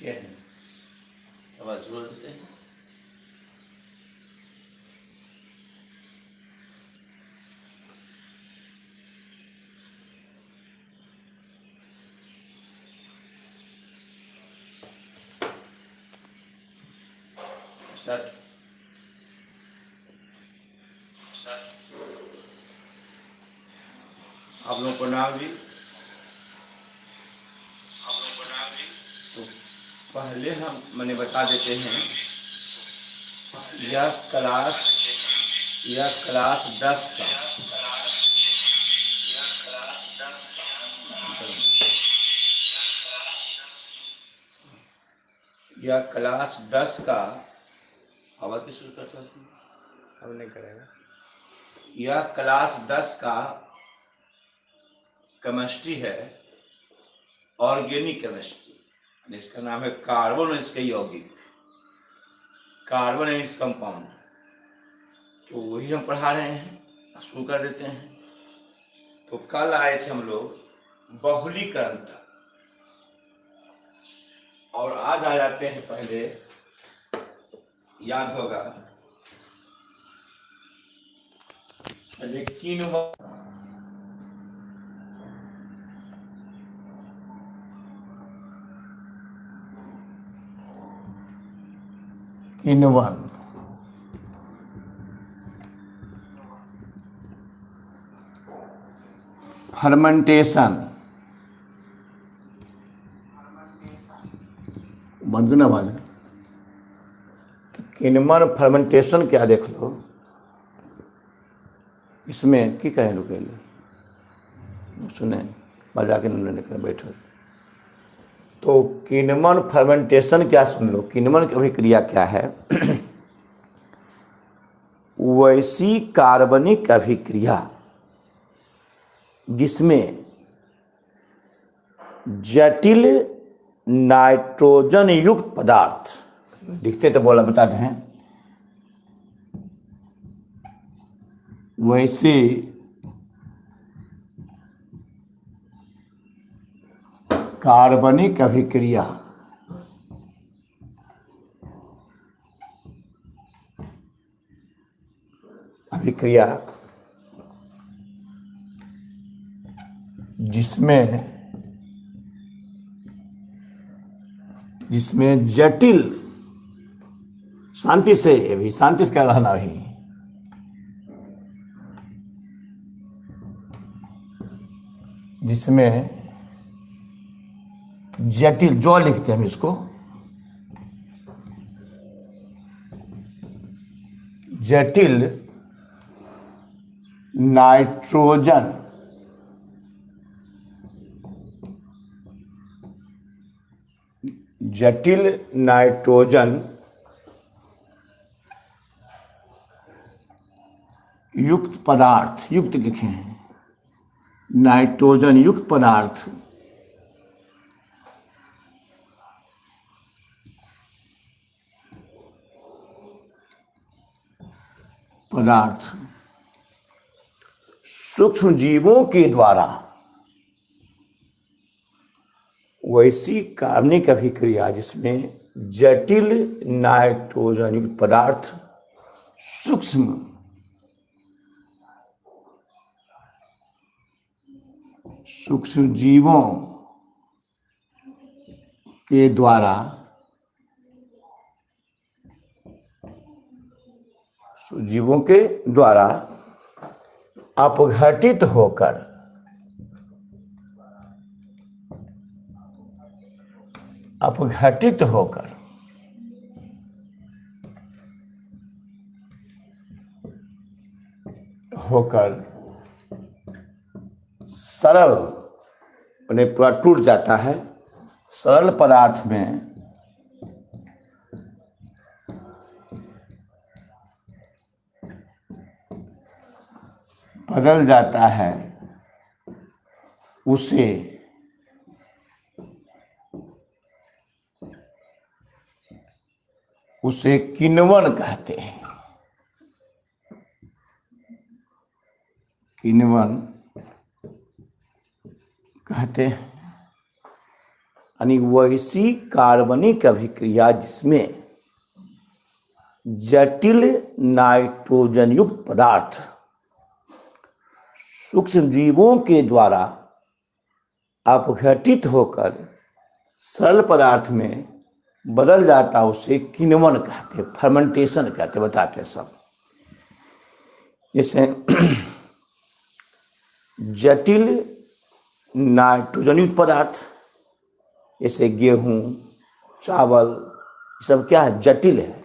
क्या है? आवाज बोल देते हैं। स्टार्ट। आप लोगों को नाम जी, तो पहले हम मैंने बता देते हैं। यह क्लास 10 का आवाज की शुरू करता हूँ। अब नहीं करेगा। यह क्लास 10 का केमिस्ट्री है, ऑर्गेनिक केमिस्ट्री। इसका नाम है कार्बन और इसके यौगिक, कार्बन एंड इट्स कंपाउंड। तो वही हम पढ़ा रहे हैं, शुरू कर देते हैं। तो कल आए थे हम लोग बहुलीकरण तक, और आज आ जाते हैं, पहले याद होगा पहले किण्वन, फर्मेंटेशन, बंद करना आवाज। किण्वन फर्मेंटेशन क्या देख लो इसमें की कहें रुके सुने मजा के निकले बैठो। तो किण्वन फर्मेंटेशन क्या सुन लो, किण्वन की अभिक्रिया क्या है। वैसी कार्बनिक अभिक्रिया जिसमें जटिल नाइट्रोजन युक्त पदार्थ, लिखते तो बोला बताते हैं, वैसे कार्बनिक अभिक्रिया जिसमें जटिल, शांति से क्या रहना ही, जिसमें जटिल, जो लिखते हैं हम इसको जटिल नाइट्रोजन युक्त पदार्थ, युक्त लिखे हैं, नाइट्रोजन युक्त पदार्थ सूक्ष्म जीवों के द्वारा वैसी कार्बनिक अभिक्रिया जिसमें जटिल नाइट्रोजन युक्त पदार्थ सूक्ष्म जीवों के द्वारा अपघटित होकर सरल, यानी पूरा टूट जाता है, सरल पदार्थ में बदल जाता है, उसे किण्वन कहते हैं। यानी वैसी कार्बनिक अभिक्रिया जिसमें जटिल नाइट्रोजन युक्त पदार्थ सूक्ष्म जीवों के द्वारा अपघटित होकर सरल पदार्थ में बदल जाता, उसे किण्वन कहते, फर्मेंटेशन कहते, बताते सब। जैसे जटिल नाइट्रोजन युक्त पदार्थ जैसे गेहूं, चावल, ये सब क्या है, जटिल है।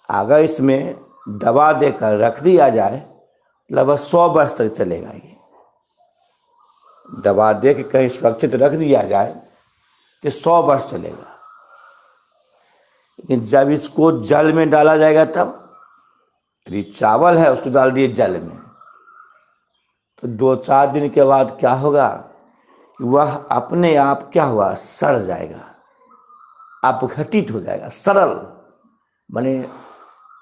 अगर इसमें दबा देकर रख दिया जाए लगभग 100 वर्ष तक चलेगा। ये दबा दे के कहीं सुरक्षित रख दिया जाए तो 100 वर्ष चलेगा। लेकिन जब इसको जल में डाला जाएगा तब, यदि चावल है उसको डाल दिए जल में, तो 2-4 दिन के बाद क्या होगा कि वह अपने आप क्या हुआ, सड़ जाएगा, अपघटित हो जाएगा, सरल माने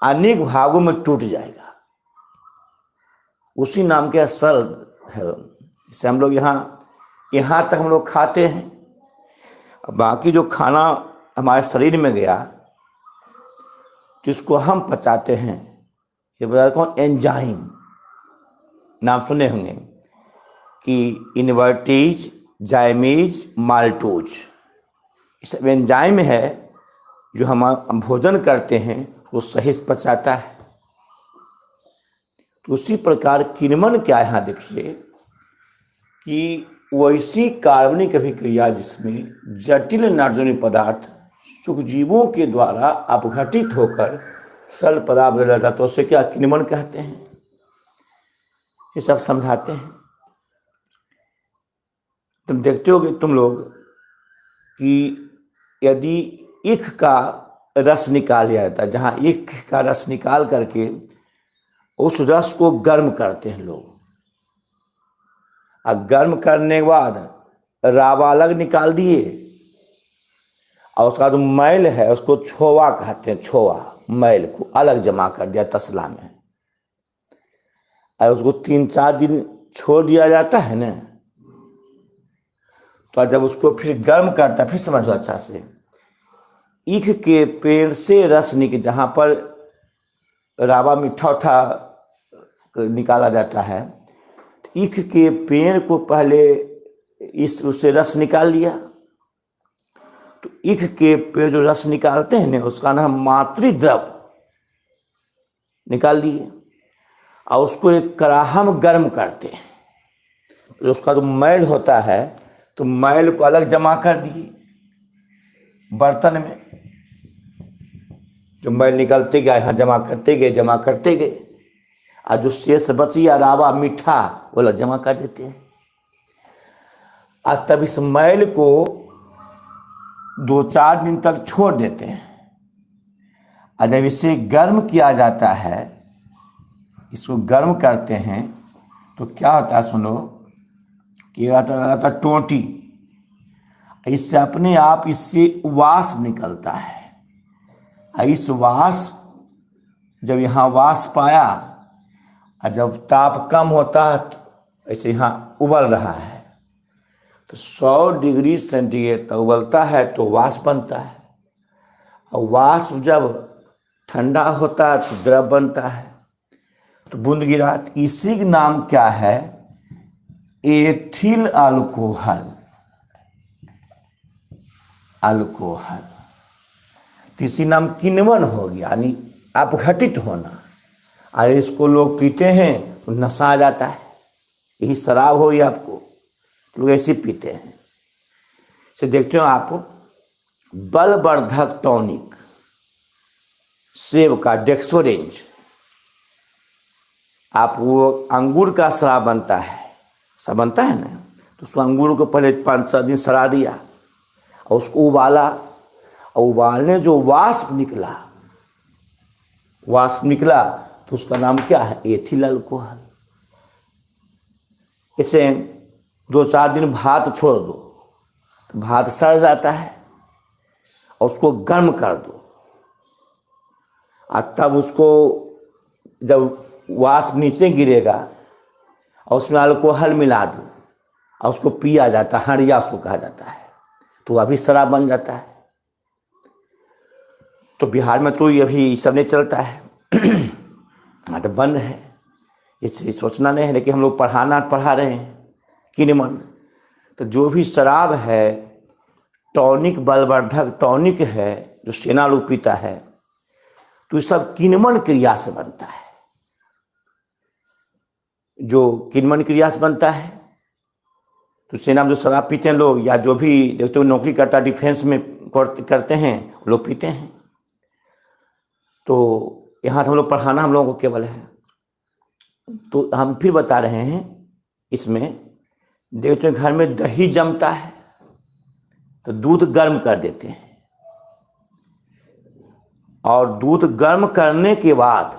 अनेक भागों में टूट जाएगा। उसी नाम के सरल है। इससे हम लोग यहाँ तक हम लोग खाते हैं, बाकी जो खाना हमारे शरीर में गया जिसको हम पचाते हैं, ये बता कौन, एंजाइम नाम सुने होंगे कि इन्वर्टीज, जाइमीज, माल्टोज, ये सब एंजाइम है जो हम भोजन करते हैं वो सही से पचाता है। तो उसी प्रकार किण्वन क्या यहाँ देखिए कि वैसी कार्बनिक अभिक्रिया जिसमें जटिल नाइट्रोजन पदार्थ सूक्ष्मजीवों के द्वारा अपघटित होकर सरल पदार्थ बदल जाता, तो उसे क्या किण्वन कहते हैं। ये सब समझाते हैं। तुम देखते होगे तुम लोग कि यदि ईख का रस निकाल लिया जाता है, जहाँ ईख का रस निकाल करके उस रस को गर्म करते हैं लोग, और गर्म करने के बाद रावा अलग निकाल दिए और उसका जो मैल है उसको छोवा कहते हैं, छोवा, मैल को अलग जमा कर दिया तसला में, और उसको 3-4 दिन छोड़ दिया जाता है ना। तो जब उसको फिर गर्म करता है, फिर समझो अच्छा से, ईख के पेड़ से रस निकल, जहाँ पर रावा मीठा उठा निकाला जाता है, ईख के पेड़ को पहले उससे रस निकाल लिया। तो ईख के पेड़ जो रस निकालते हैं ना, उसका नाम मातृद्रव निकाल लिए और उसको एक कड़ाहा में गर्म करते हैं। तो उसका जो मैल होता है तो मैल को अलग जमा कर दिए बर्तन में, जो मैल निकलते गए यहाँ जमा करते गए, और जो शेष बचिया रावा मीठा वो लोग जमा कर देते हैं। और तब इस मैल को 2-4 दिन तक छोड़ देते हैं, और जब इसे गर्म किया जाता है, इसको गर्म करते हैं, तो क्या होता है सुनो कि रहता टोंटी, इससे अपने आप इससे वाष्प निकलता है। और इस वाष्प जब यहाँ वाष्प आया और जब ताप कम होता है तो ऐसे यहाँ उबल रहा है, तो 100 डिग्री सेंटीग्रेड तक उबलता है तो वाष्प बनता है, और वाष्प जब ठंडा होता है तो द्रव बनता है, तो बूंद गिरा। इसी का नाम क्या है, एथिल अल्कोहल। अल्कोहल तीसरी नाम किण्वन हो गया, यानी अपघटित होना। और इसको लोग पीते हैं तो नशा आ जाता है, यही शराब हो गई आपको, लोग ऐसे पीते हैं। इसे देखते हो आप, बलवर्धक टॉनिक सेब का डेक्सोरेंज, आप वो अंगूर का शराब बनता है, सब बनता है ना, तो उसको अंगूर को पहले 5-6 दिन सड़ा दिया और उसको उबाला, और उबालने जो वाष्प निकला तो उसका नाम क्या है, एथिल अल्कोहल। इसे 2-4 दिन भात छोड़ दो तो भात सड़ जाता है, और उसको गर्म कर दो, और तब उसको जब वाष्प नीचे गिरेगा और उसमें अल्कोहल मिला दो और उसको पिया जाता है, हड़िया उसको कहा जाता है। तो अभी शराब बन जाता है। तो बिहार में तो ये अभी सब नहीं चलता है, हाँ तो बंद है, इसलिए सोचना नहीं है। लेकिन हम लोग पढ़ा रहे हैं किन्वन। तो जो भी शराब है, टॉनिक, बलवर्धक टॉनिक है जो सेना लोग पीता है, तो ये सब किन्वन क्रिया से बनता है। जो किन्वन क्रिया से बनता है, तो सेना में जो शराब पीते हैं लोग, या जो भी देखते हो नौकरी करता है डिफेंस में करते हैं, लोग पीते हैं। तो यहाँ तो हम लोग पढ़ाना हम लोगों को केवल है। तो हम फिर बता रहे हैं, इसमें देखते हैं घर में दही जमता है तो दूध गर्म कर देते हैं, और दूध गर्म करने के बाद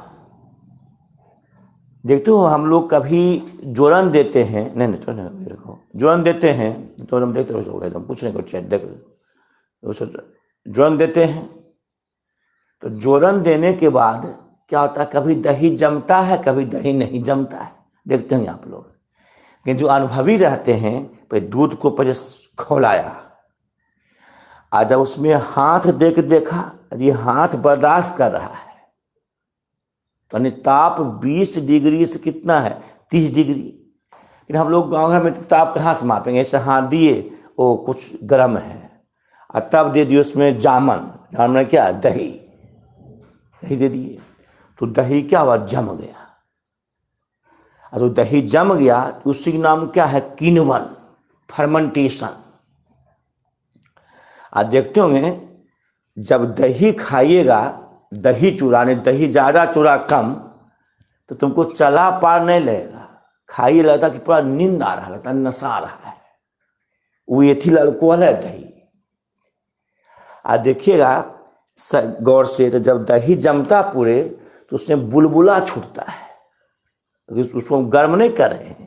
देखते हो हम लोग कभी जोरन देते हैं, नहीं देखो जोरन देते हैं तो हम देखते हो एकदम पूछने को चैट देखो जोरन देते हैं। तो जोरन देने के बाद क्या होता है, कभी दही जमता है, कभी दही नहीं जमता है, देखते हैं आप लोग। लेकिन जो अनुभवी रहते हैं, भाई दूध को पहले खौलाया, आज जब उसमें हाथ दे के देखा, ये हाथ बर्दाश्त कर रहा है, तो ताप 20 डिग्री से कितना है, 30 डिग्री। लेकिन हम लोग गाँव घर में तो ताप कहाँ से मापेंगे, ऐसे हाथ दिए वो कुछ गर्म है, और तब दे दिए उसमें जामन क्या, दही दे दिए, तो दही क्या हुआ, जम गया। और तो दही जम गया तो उसी का नाम क्या है, किन्वन, फर्मेंटेशन। आज देखते होंगे जब दही खाइएगा, दही चूरा नहीं, दही ज़्यादा चूरा कम, तो तुमको चला पार नहीं लगेगा, खाइए लगता कि पूरा नींद आ रहा, लगता नशा आ रहा है, वो एथिल अल्कोहल है दही। आज देखिएगा गौर से, तो जब दही जमता पूरे तो उसमें बुलबुला छूटता है, उसको हम गर्म नहीं कर रहे हैं।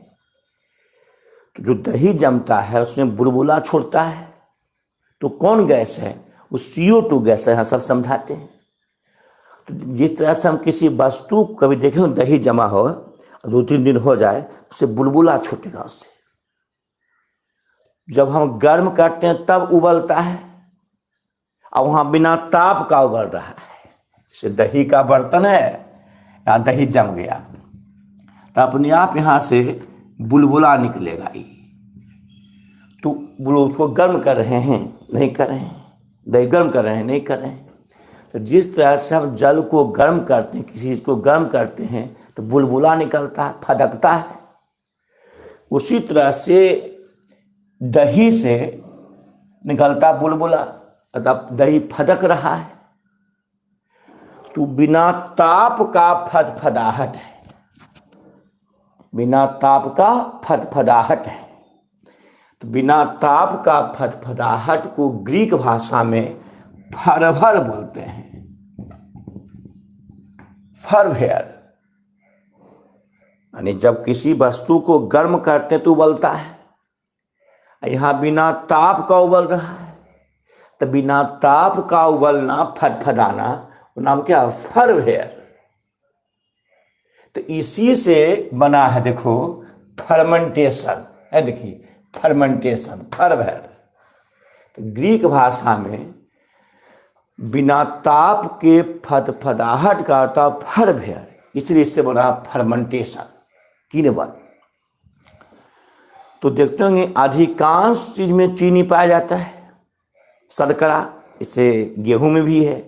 तो जो दही जमता है उसमें बुलबुला छूटता है, तो कौन गैस है, वो CO2 गैस है, सब समझाते हैं। तो जिस तरह से हम किसी वस्तु कभी देखें दही जमा हो, 2-3 दिन हो जाए, उससे बुलबुला छूटेगा उससे। जब हम गर्म करते हैं तब उबलता है, और वहाँ बिना ताप का उबल रहा है। जैसे दही का बर्तन है, यहाँ दही जम गया तो अपने आप यहाँ से बुलबुला निकलेगा ही। तो बोलो उसको गर्म कर रहे हैं, नहीं कर रहे हैं, दही गर्म कर रहे हैं, नहीं कर रहे हैं। तो जिस तरह से हम जल को गर्म करते हैं, किसी चीज़ को गर्म करते हैं तो बुलबुला निकलता है, फदकता है। उसी तरह से दही से निकलता बुलबुला, अर्थात दही फदक रहा है, तो बिना ताप का फदफदाहट है, बिना ताप का फदफदाहट है। तो बिना ताप का फदफदाहट को ग्रीक भाषा में फरभर बोलते हैं, फरभर। यानी जब किसी वस्तु को गर्म करते तो उबलता है, यहाँ बिना ताप का उबल रहा है, तो बिना ताप का उबलना, फदफदाना, वो नाम क्या, फरभर। तो इसी से बना है, देखो फर्मेंटेशन है, देखिए फर्मेंटेशन, फरभर। तो ग्रीक भाषा में बिना ताप के फदफदाहट का होता फरभर, इसलिए इससे बना फर्मेंटेशन, किन्वन। तो देखते होंगे अधिकांश चीज में चीनी पाया जाता है, शर्करा, इससे गेहूं में भी है,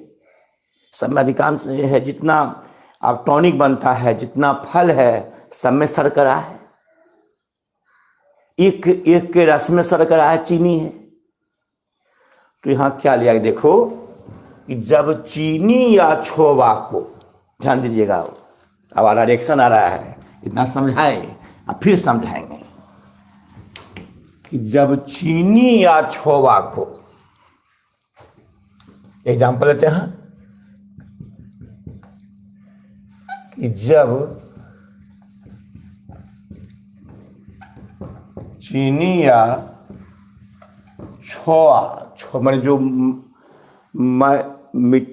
सब में अधिकांश है। जितना अब टॉनिक बनता है, जितना फल है, सब में शर्करा है। एक के रस में शर्करा है, चीनी है। तो यहाँ क्या लिया, देखो कि जब चीनी या छोवा को, ध्यान दीजिएगा, अब हमारा रिएक्शन आ रहा है, इतना समझाए अब फिर समझाएंगे कि जब चीनी या छोवा को, एग्जाम्पल लेते हैं कि जब चीनी या छोवा, मैंने जो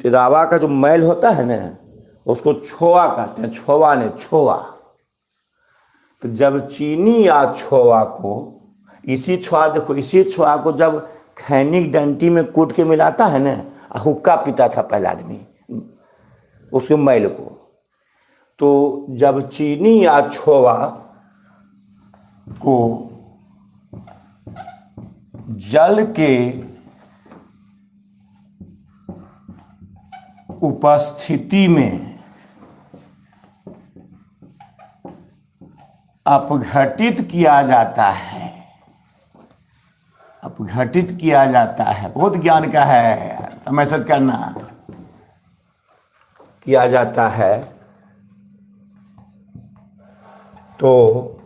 रावा का जो मैल होता है ना, उसको छोवा कहते हैं, छोवा ने छोवा। तो जब चीनी या छोवा को, इसी छोवा, देखो इसी छोवा को जब खैनी डंटी में कूट के मिलाता है ना, हुक्का पीता था पहला आदमी उसके मैल को। तो जब चीनी या छोवा को जल के उपस्थिति में अपघटित किया जाता है, अपघटित किया जाता है, बहुत ज्ञान का है, मैसेज करना, किया जाता है तो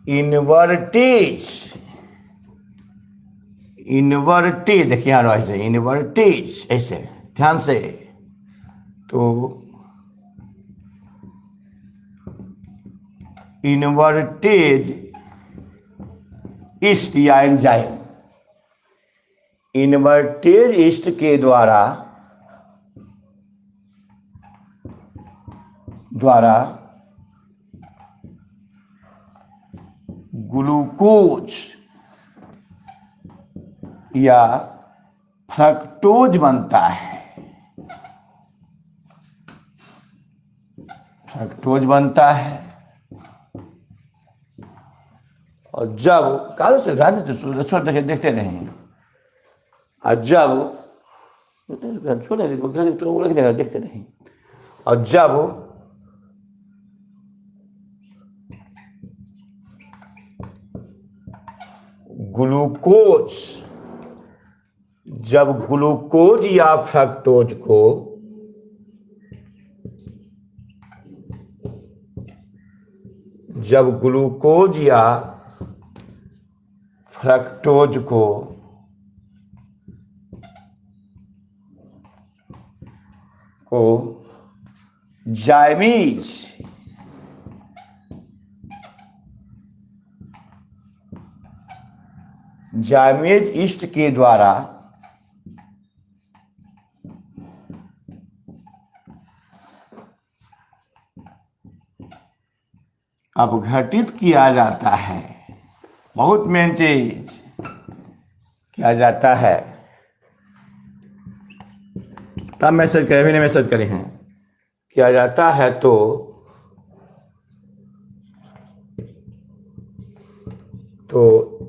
इन्वर्टेज, इन्वर्टेज देखिए यहाँ ऐसे इन्वर्टेज, ऐसे ध्यान से, तो इन्वर्टेज ईस्ट या एंजाइम, इन्वर्टेज ईस्ट के द्वारा ग्लूकोज या फ्रक्टोज बनता है, फ्रक्टोज बनता है। और जब कालो से राजनीति देखते रहें, और जब देखते रहें, और जब ग्लूकोज, जब ग्लूकोज या फ्रक्टोज को जब ग्लूकोज या फ्रक्टोज को जाइमीज जाइमेज ईस्ट के द्वारा अपघटित किया जाता है, बहुत मेन चीज किया जाता है। तब मैसेज करें, अभी नहीं मैसेज करे हैं, किया जाता है तो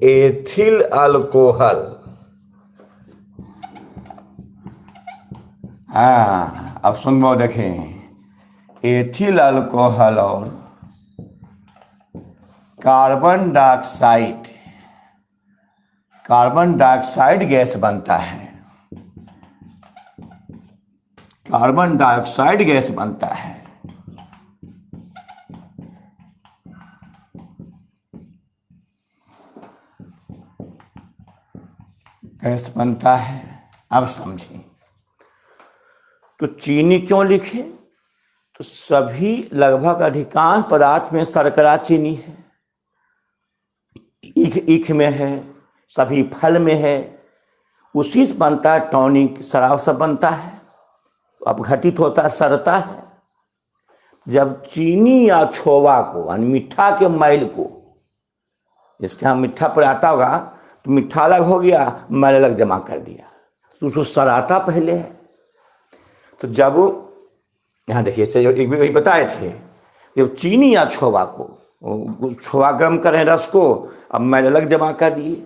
एथिल अल्कोहल, हाँ अब सुन देखें, एथिल अल्कोहल और carbon dioxide, carbon dioxide gas बनता है, कार्बन डाइऑक्साइड गैस बनता है। गैस बनता है। अब समझिए, तो चीनी क्यों लिखे? तो सभी लगभग अधिकांश पदार्थ में शर्करा चीनी है, ईख में है, सभी फल में है, उसी से बनता है, टॉनिक शराब सब बनता है, अपघटित होता है, सड़ता है। जब चीनी या छोवा को यानी मीठा के मैल को, इसके यहाँ मीठा पर आता होगा तो मीठा अलग हो गया, मैल अलग जमा कर दिया, तो उसको सड़ाता पहले है। तो जब यहाँ देखिए से एक भी वही बताए थे, जब चीनी या छोवा को, छोवा गर्म करें रस को, अब मैल अलग जमा कर दिए,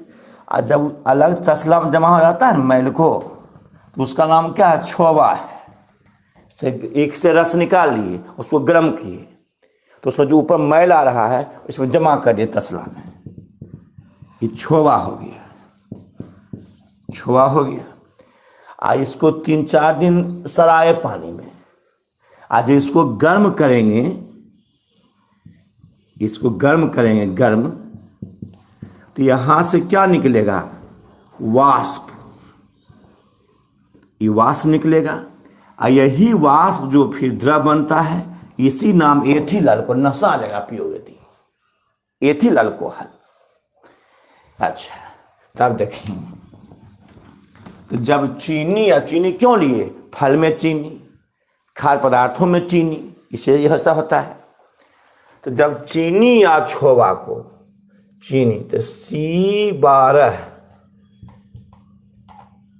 और जब अलग तसला में जमा हो जाता है मैल को, तो उसका नाम क्या है? छोवा है। से एक से रस निकाल लिए, उसको गर्म किए, तो उसमें जो ऊपर मैल आ रहा है उसमें जमा कर दिए तसला में, ये छोवा हो गया, छोवा हो गया। आज इसको 3-4 दिन सराए पानी में, आज इसको गर्म करेंगे, इसको गर्म करेंगे, गर्म, तो यहां से क्या निकलेगा? वाष्प, ये वाष्प निकलेगा, और यही वाष्प जो फिर द्रव बनता है, इसी नाम एथिल अल्कोहल, नशा आ जाएगा पियोगे तो, एथिल अल्कोहल। अच्छा, तब देखिए, तो जब चीनी, या चीनी क्यों लिए? फल में चीनी, खाद्य पदार्थों में चीनी, इसे यह ऐसा होता है। तो जब चीनी या छोवा को चीनी, तो C12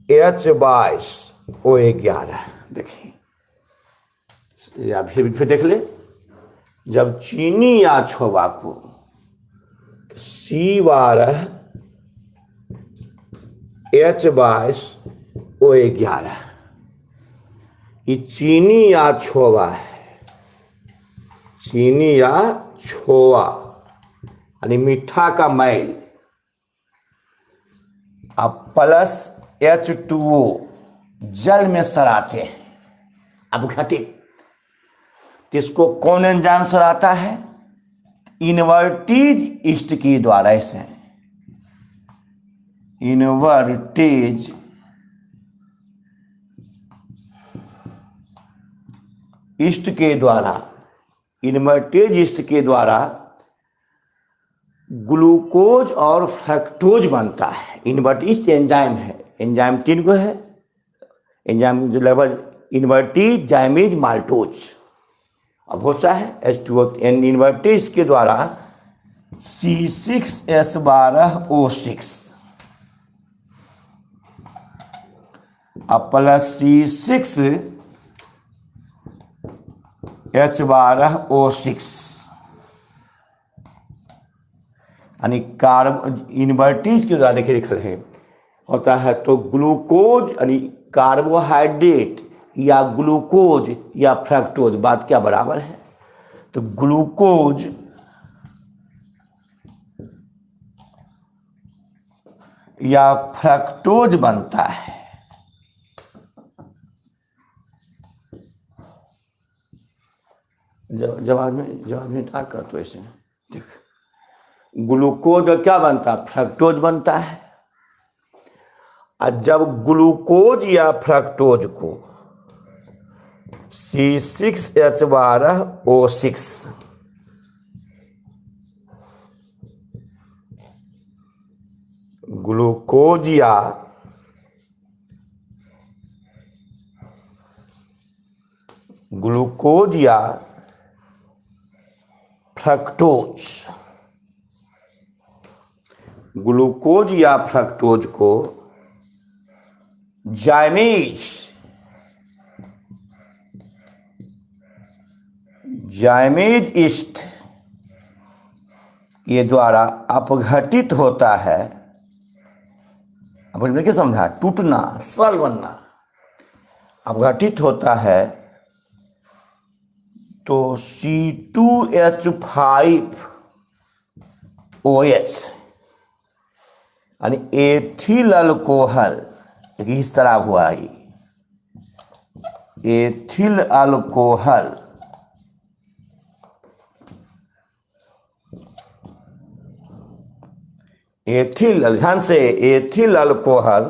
H22 O11। देखिए या फिर देख ले, जब चीनी या छोवा को C12 H22 O11, ये चीनी या छोवा है, चीनी या छोवा यानी मीठा का मैल। अब प्लस H2O जल में सराते हैं अपघटित, इसको कौन एंजाइम सराता है? इनवर्टेज ईस्ट के द्वारा। इसे इनवर्टेज ईस्ट के द्वारा, इनवर्टेज ईस्ट के द्वारा ग्लूकोज और फ्रक्टोज बनता है। इनवर्टेज एंजाइम है, एंजाइम 3 गो है, एंजाइम जो लगभग इनवर्टेज, जाइमेज, माल्टोज। अब होता है H2O इनवर्टेज के द्वारा C6H12O6 अब प्लस C6H12O6 यानी कार्ब इनवर्टेज के द्वारा देखिए लिखल है होता है। तो ग्लूकोज यानी कार्बोहाइड्रेट या ग्लूकोज या फ्रक्टोज, बात क्या बराबर है? तो ग्लूकोज या फ्रक्टोज बनता है। जब आदमी टाक कर तो ऐसे देख, ग्लूकोज क्या बनता है? फ्रक्टोज बनता है। और जब ग्लूकोज या फ्रक्टोज को C6H12O6 ग्लूकोज या फ्रक्टोज, ग्लूकोज या फ्रक्टोज को जाइमेज ईस्ट ये द्वारा अपघटित होता है। अब क्या समझा? टूटना, सल बनना, अपघटित होता है। तो C2H5OH यानी एथिल अल्कोहल, इस तरह हुआ है एथिल अल्कोहल, एथिल, ध्यान से, एथिल अल्कोहल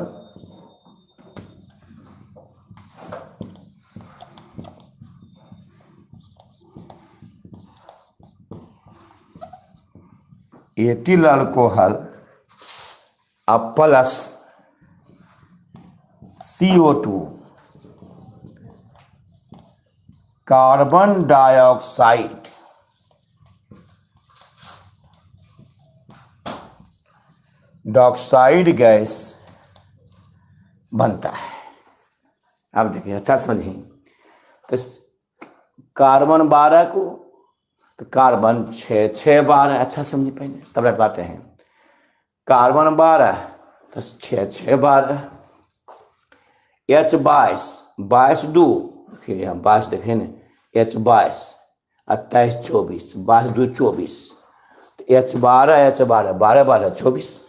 एथिल अल्कोहल अब plus CO2 carbon dioxide dioxide gas बनता है। अब देखिए अच्छा समझिए, तो कार्बन 12 को तो कार्बन 6 अच्छा समझिए पहले तब लटवाते हैं। कार्बन 12 तो 6 H22 2, फिर यहाँ 22 देखें ना, H22 28 24 22 2 24, H12 12 24,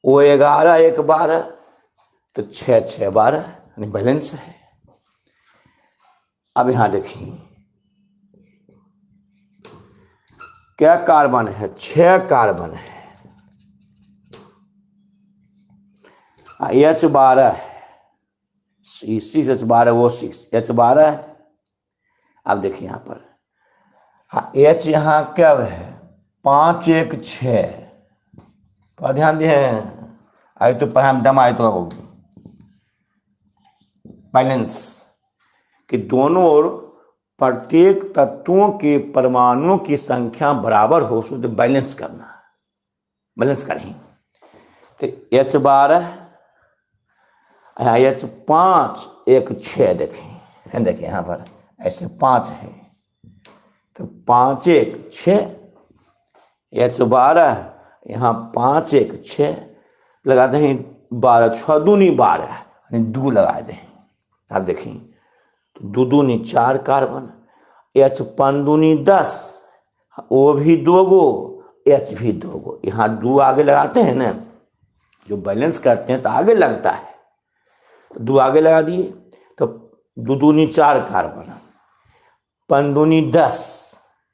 O11 1 12 तो 6 12 यानी बैलेंस है। अब यहाँ देखिए क्या कार्बन है? 6 कार्बन है। H12 है, C6H12O6 H12 है। अब देखिए यहाँ पर हाँ H यहाँ क्या है? 5 1 6 पर ध्यान दिए आई तो पर दम आए तो बैलेंस कि दोनों ओर प्रत्येक तत्वों के परमाणुओं की संख्या बराबर हो, तो बैलेंस करना। बैलेंस करें तो H12 यहाँ H5 1 6 देखें, देखिए यहाँ पर ऐसे 5 है तो 5 1 6, H12 यहाँ 5 1 6 लगा दें 12, 6 दूनी 12 यानी 2 लगा दें। आप देखें तो 2 दूनी 4 कार्बन, H5 दूनी 10, O भी 2 गो, H भी 2 गो, यहाँ 2 आगे लगाते हैं ना, जो बैलेंस करते हैं तो आगे लगता है, तो 2 आगे लगा दिए तो 2 दूनी 4 कार्बन, 5 दूनी 10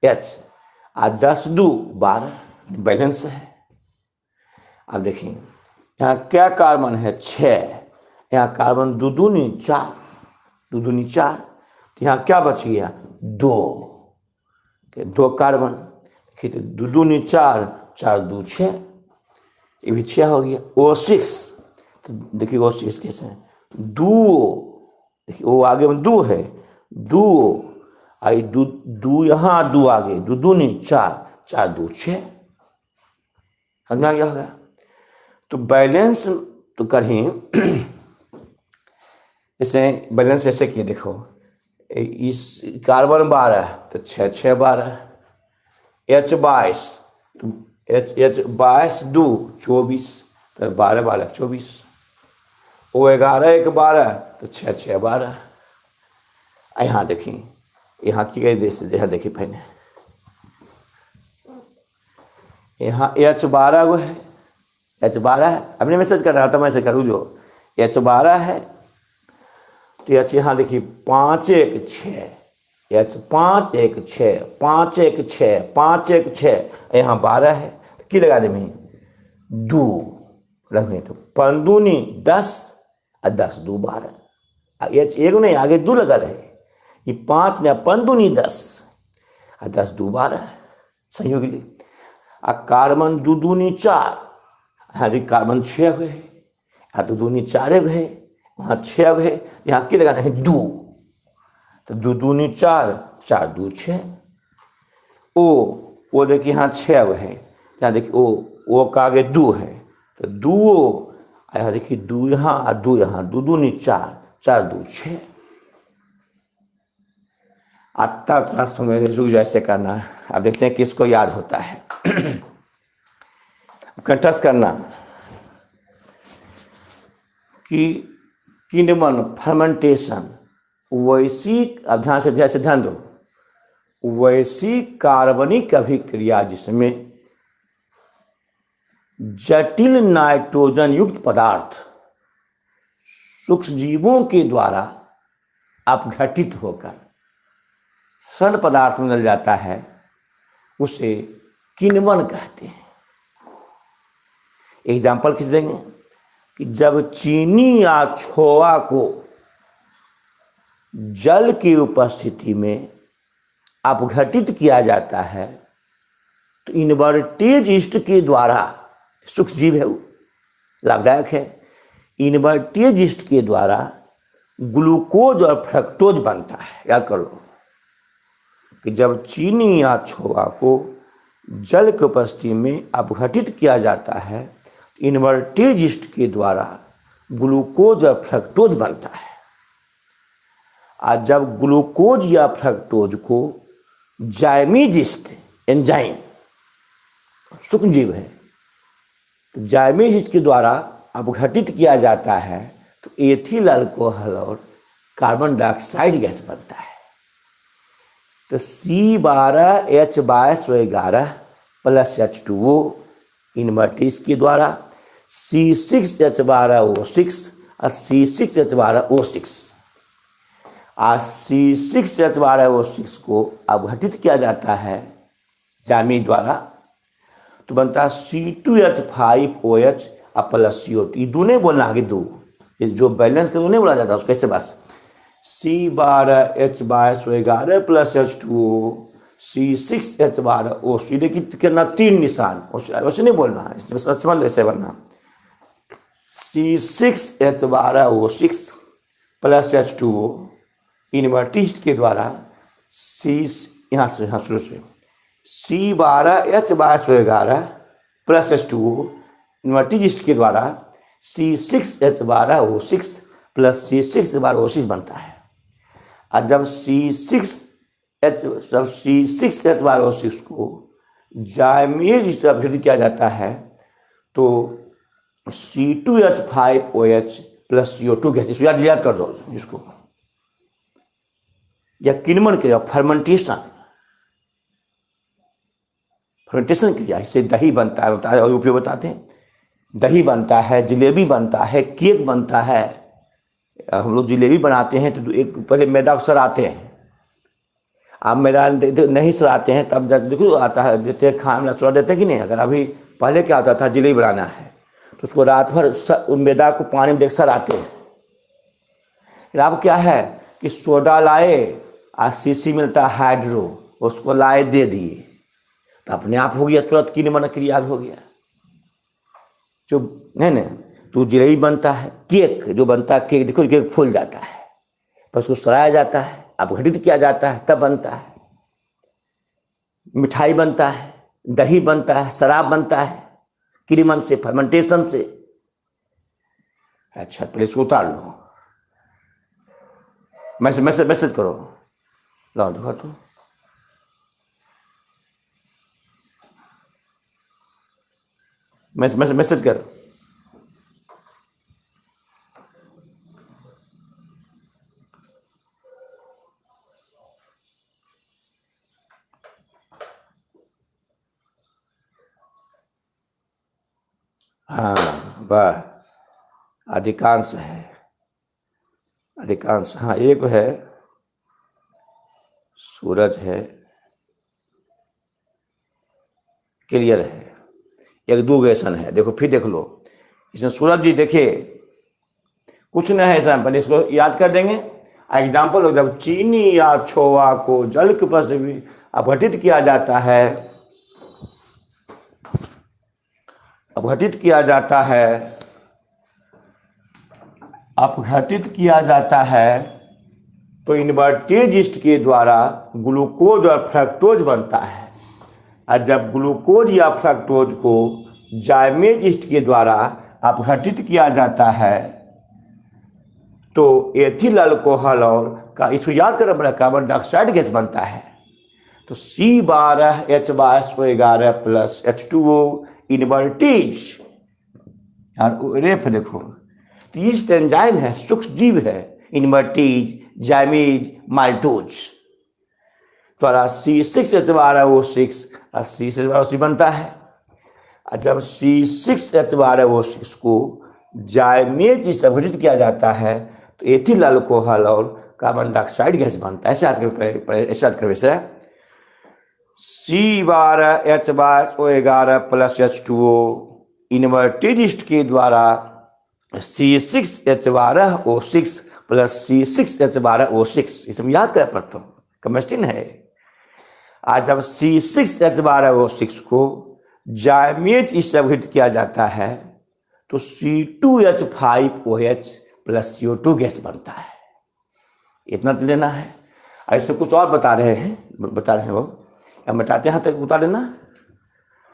H, 10 2 12 बैलेंस है। अब देखिए यहाँ क्या कार्बन है 6, यहाँ कार्बन 2 दूनी 4, 2 दूनी 4, तो यहाँ क्या बच गया 2 कार्बन, देखिए तो 2 दूनी 4, 4 2 6, ये भी 6 हो गया। O6 तो देखिए O6 कैसे है 2, देखिए वो आगे में 2 है, 2 आई 2 यहाँ 2 आगे, 2 दूनी 4, 4 2 6, समझ में आ गया होगा। तो बैलेंस तो करें इसे बैलेंस ऐसे किए, देखो इस कार्बन 12 तो 6 6 12, H22 तो H22 2 24 तो 12 12 24, O11 1 12 तो 6 6 12। यहाँ देखिए यहाँ की गई देश, यहाँ देखिए पहले यहाँ H12 गो है, H12 है, अपने मैसेज कर रहा था मैं ऐसे करूँ, जो H12 है तो H यहाँ देखिए 5 1 6, H5 1 6, 5 1 6, 5 1 6, यहाँ 12 है तो की लगा दे मैं 2 रखें तो 5 दूनी 10 और 10 2 12, H एक नहीं आगे 2 लगा रहे, ये 5 ने 5 दूनी 10 और 10 2 12 सही हो गई। कार्बन 2 दूनी 4, हाँ जी कार्बन 6 हुए है, यहाँ 2 दूनी 4 है, वहाँ 6 है, यहाँ की लगाते हैं 2 तो 2 दूनी 4, 4 2 6, वो देखिए यहाँ 6 है, यहाँ देखिए ओ का आगे 2 है तो 2, यहाँ देखिए 2 यहाँ और 2 यहाँ, 2 दूनी 4, 4 2 6। आता क्लास में रुक जाए ऐसे करना है। अब देखते हैं किसको याद होता है कंठस्थ करना कि किण्वन फर्मेंटेशन वैश्विक, अब ध्यान से ध्यान दो, वैश्विक कार्बनिक अभिक्रिया जिसमें जटिल नाइट्रोजन युक्त पदार्थ सूक्ष्मजीवों के द्वारा अपघटित होकर सरल पदार्थ में बदल जाता है, उसे किण्वन कहते हैं। एग्जाम्पल किस देंगे कि जब चीनी या छोआ को जल की उपस्थिति में अपघटित किया जाता है तो इन्वर्टेज ईस्ट के द्वारा, सूक्ष्मजीव है वो, लाभदायक है, इन्वर्टेज ईस्ट के द्वारा ग्लूकोज और फ्रक्टोज बनता है। याद कर लो कि जब चीनी या छोआ को जल की उपस्थिति में अपघटित किया जाता है तो इन्वर्टेज ईस्ट के द्वारा ग्लूकोज और फ्रक्टोज बनता है। और जब ग्लूकोज या फ्रक्टोज को जाइमीज ईस्ट एंजाइम, सूक्ष्मजीव है, तो जाइमीज ईस्ट के द्वारा अपघटित किया जाता है तो एथिल अल्कोहल और कार्बन डाइऑक्साइड गैस बनता है। तो C12H22 प्लस H2O इन्वर्टेज के द्वारा C6H12O6 और C6H12O6 और C6H12O6 को अपघटित किया जाता है जाइमीज द्वारा तो बनता है C2H5OH और प्लस CO2। ये दो नहीं बोलना, आगे दो, इस जो बैलेंस कर नहीं बोला जाता उसको कैसे, बस C12H22 प्लस H2O C6H12O6, देखिए कितना 3 निशान, वैसे नहीं बोलना है, इसमें समझ ऐसे बनना C6H12O6 प्लस H2O इन्वर्टेज के द्वारा यहाँ से शुरू से C12H22 plus H2O inverted yeast के द्वारा C6H12O6 प्लस C6H12O6 बनता है। और जब C6H12O6 को जाइमेज से अपघटित किया जाता है तो C2H5OH प्लस CO2 गैस, इसको याद कर दो इसको, या किण्वन क्रिया, फर्मेंटेशन क्रिया, इससे दही बनता है, उपयोग बताते हैं। दही बनता है, जलेबी बनता है, केक बनता है। हम लोग जलेबी बनाते हैं तो एक पहले मैदा को सराते हैं, आप मैदा नहीं सराते हैं तब देखो आता है, देते हैं खाने में सरा देते हैं कि नहीं। अगर अभी पहले क्या होता था, जलेबी बनाना है तो उसको रात भर मैदा को पानी में देख सराते हैं। फिर अब क्या है कि सोडा लाए और सीसी मिलता है हाइड्रो, उसको लाए दे दिए तो अपने आप हो गया, तुरंत किण्वन क्रिया हो गया। जो नहीं तो जलेबी बनता है, केक जो बनता है, केक देखो केक फूल जाता है, पर उसको सराया जाता है, अपघटित किया जाता है तब बनता है। मिठाई बनता है, दही बनता है, शराब बनता है किण्वन से, फर्मेंटेशन से। अच्छा पहले इसको उतार लो, मैसेज करो, लाओ देखो तो मैसेज कर। हाँ वाह, अधिकांश है, अधिकांश। हाँ एक है सूरज है, क्लियर है, एक दो गैसन है। देखो फिर देख लो, इसमें सूरज जी देखिए कुछ नहीं है, सैंपल इसको याद कर देंगे। एग्जाम्पल हो, जब चीनी या छोवा को जल के पर से भी अपघटित किया जाता है, अपघटित किया जाता है तो इन्वर्टेड यीस्ट के द्वारा ग्लूकोज और फ्रक्टोज बनता है। और जब ग्लूकोज या फ्रक्टोज को जाइमेज यीस्ट के द्वारा अपघटित किया जाता है तो एथिल अल्कोहल और का, इसको याद करना पड़ेगा, कार्बन डाइऑक्साइड गैस बनता है। तो C12H12O11 प्लस H2O इन्वर्टेज, और रेफ देखो, तो यीस्ट एंजाइम है, सूक्ष्म जीव है, इन्वर्टेज, जाइमेज, माल्टोज द्वारा C6H12O6 और C6H12O6 बनता है। और जब C6H12O6 को जाइमेज से अपघटित किया जाता है तो एथिल अल्कोहल और कार्बन डाइऑक्साइड गैस बनता है। ऐसे याद कर वैसे C12H12O11 plus H2O inverted yeast के द्वारा C6H12O6 प्लस C6H12O6, इसमें याद कर पड़ता हूँ, केमिस्ट्री है। आज जब C6H12O6 को जाइमेज इससे अपघटित किया जाता है तो C2H5OH प्लस CO2 गैस बनता है। इतना तो लेना है। ऐसे कुछ और बता रहे हैं वो, अब बताते हैं तक बता देना।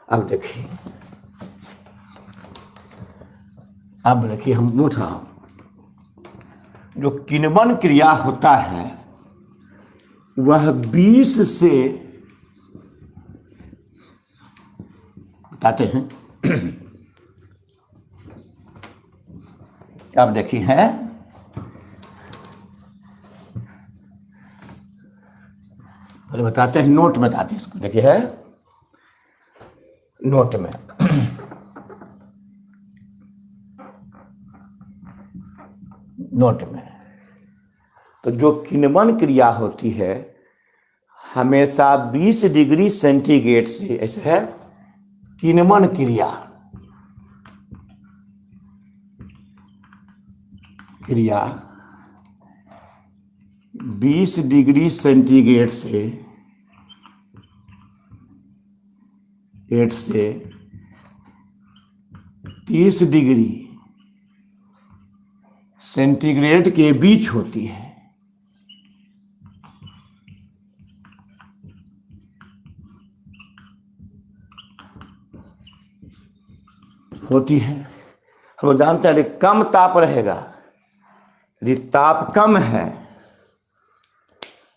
अब देखिए हम पूछा, जो किण्वन क्रिया होता है वह 20 से, बताते हैं। अब देखिए है, पहले बताते हैं, नोट में बताते हैं इसको। देखिए है नोट में तो जो किण्वन क्रिया होती है हमेशा 20 डिग्री सेंटीग्रेड से, ऐसे है किण्वन क्रिया 20 डिग्री सेंटीग्रेड से 30 डिग्री सेंटीग्रेड के बीच होती है। होती है। हम लोग जानते हैं यदि कम ताप रहेगा, यदि ताप कम है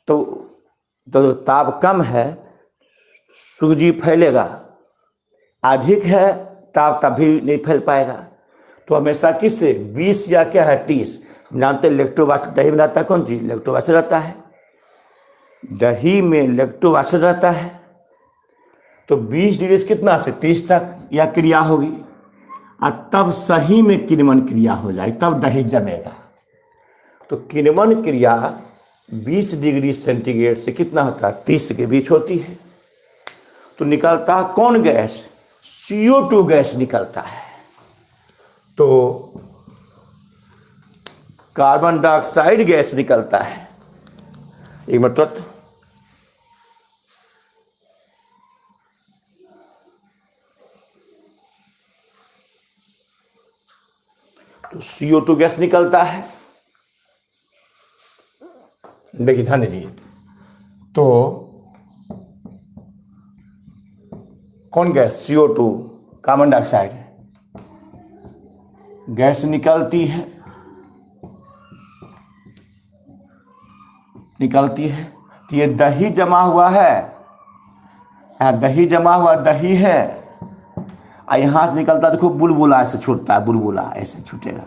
तो ताप कम है सूरजीव फैलेगा, अधिक है ताप तभी नहीं फैल पाएगा। तो हमेशा किससे 20 या क्या है 30, हम जानते हैं लैक्टोबासिलस दही में रहता है, कौन चीज लैक्टोबासिलस रहता है, दही में लैक्टोबासिलस रहता है। तो 20 डिग्री से कितना से 30 तक यह क्रिया होगी और तब सही में किण्वन क्रिया हो जाएगी, तब दही जमेगा। तो किण्वन क्रिया 20 डिग्री सेंटीग्रेड से कितना होता है 30 के बीच होती है। तो निकलता है कौन गैस, CO2 गैस निकलता है। तो कार्बन डाइऑक्साइड गैस निकलता है। एक मतलब तो CO2 गैस निकलता है। देखिए ध्यान दीजिए, तो कौन gas CO2 carbon dioxide gas निकलती है, तो ये दही जमा हुआ है, दही जमा हुआ दही है और यहाँ से निकलता देखो बुलबुला ऐसे छूटता है, बुलबुला ऐसे छूटेगा।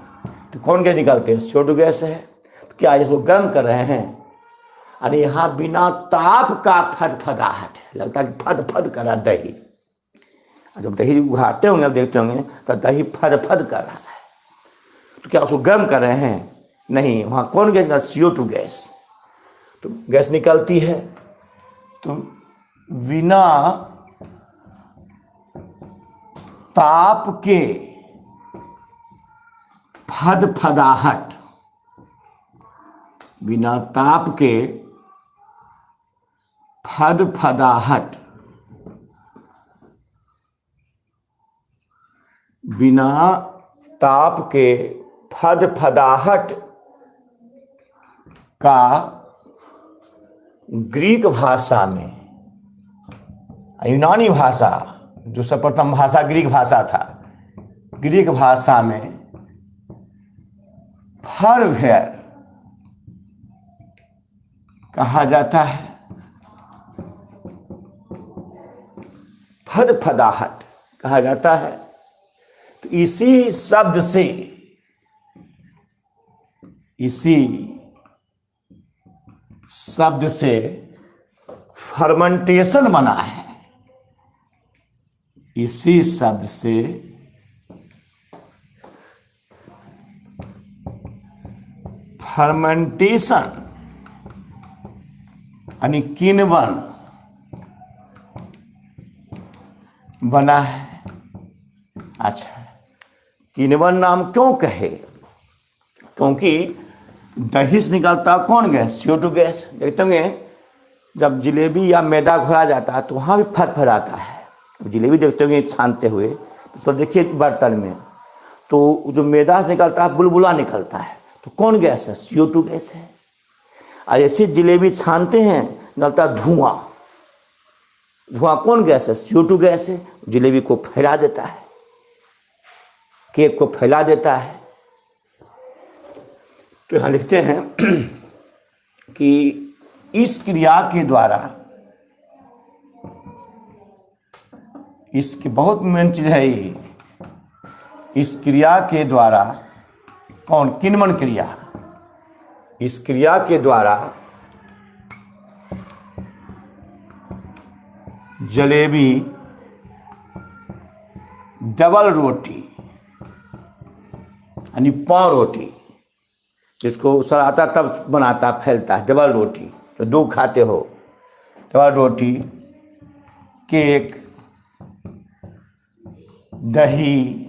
तो कौन गैस निकलते हैं CO2 गैस है। तो क्या इसको गर्म कर रहे हैं, अरे यहाँ बिना ताप का फदफदाहट है, लगता है कि फद कर रहा दही। जब दही उघाड़ते होंगे अब देखते होंगे तो दही फद कर रहा है। तो क्या उसको गर्म कर रहे हैं, नहीं, वहाँ कौन गैस CO2 गैस। तो गैस निकलती है, तो बिना ताप के फदफदाहट, बिना ताप के फदफदाहट, बिना ताप के फदफदाहट का ग्रीक भाषा में, यूनानी भाषा जो सर्वप्रथम भाषा ग्रीक भाषा था, ग्रीक भाषा में फर्वेयर कहा जाता है, फदफदाहट कहा जाता है। तो इसी शब्द से, फर्मेंटेशन बना है, इसी शब्द से फर्मेंटेशन यानी किण्वन बना है। अच्छा, किण्वन नाम क्यों कहे, क्योंकि दही से निकलता कौन गैस CO2 गैस। देखते होंगे जब जिलेबी या मैदा घोरा जाता है तो वहाँ भी फदफदाता है। जिलेबी देखते होंगे छानते हुए, तो देखिए बर्तन में तो जो मैदा से निकलता है बुलबुला निकलता है, तो कौन गैस है CO2 गैस है। और ऐसे जिलेबी छानते हैं निकलता धुआं, धुआं कौन गैस है CO2 गैस है। जिलेबी को फैला देता है, केक को फैला देता है। तो यहाँ लिखते हैं कि इस क्रिया के द्वारा, इसकी बहुत मेन चीज है ये, इस क्रिया के द्वारा कौन किण्वन क्रिया, इस क्रिया के द्वारा जलेबी डबल रोटी यानी पाव रोटी, जिसको सर आता तब बनाता फैलता है, डबल रोटी तो दो खाते हो, डबल रोटी, केक, दही,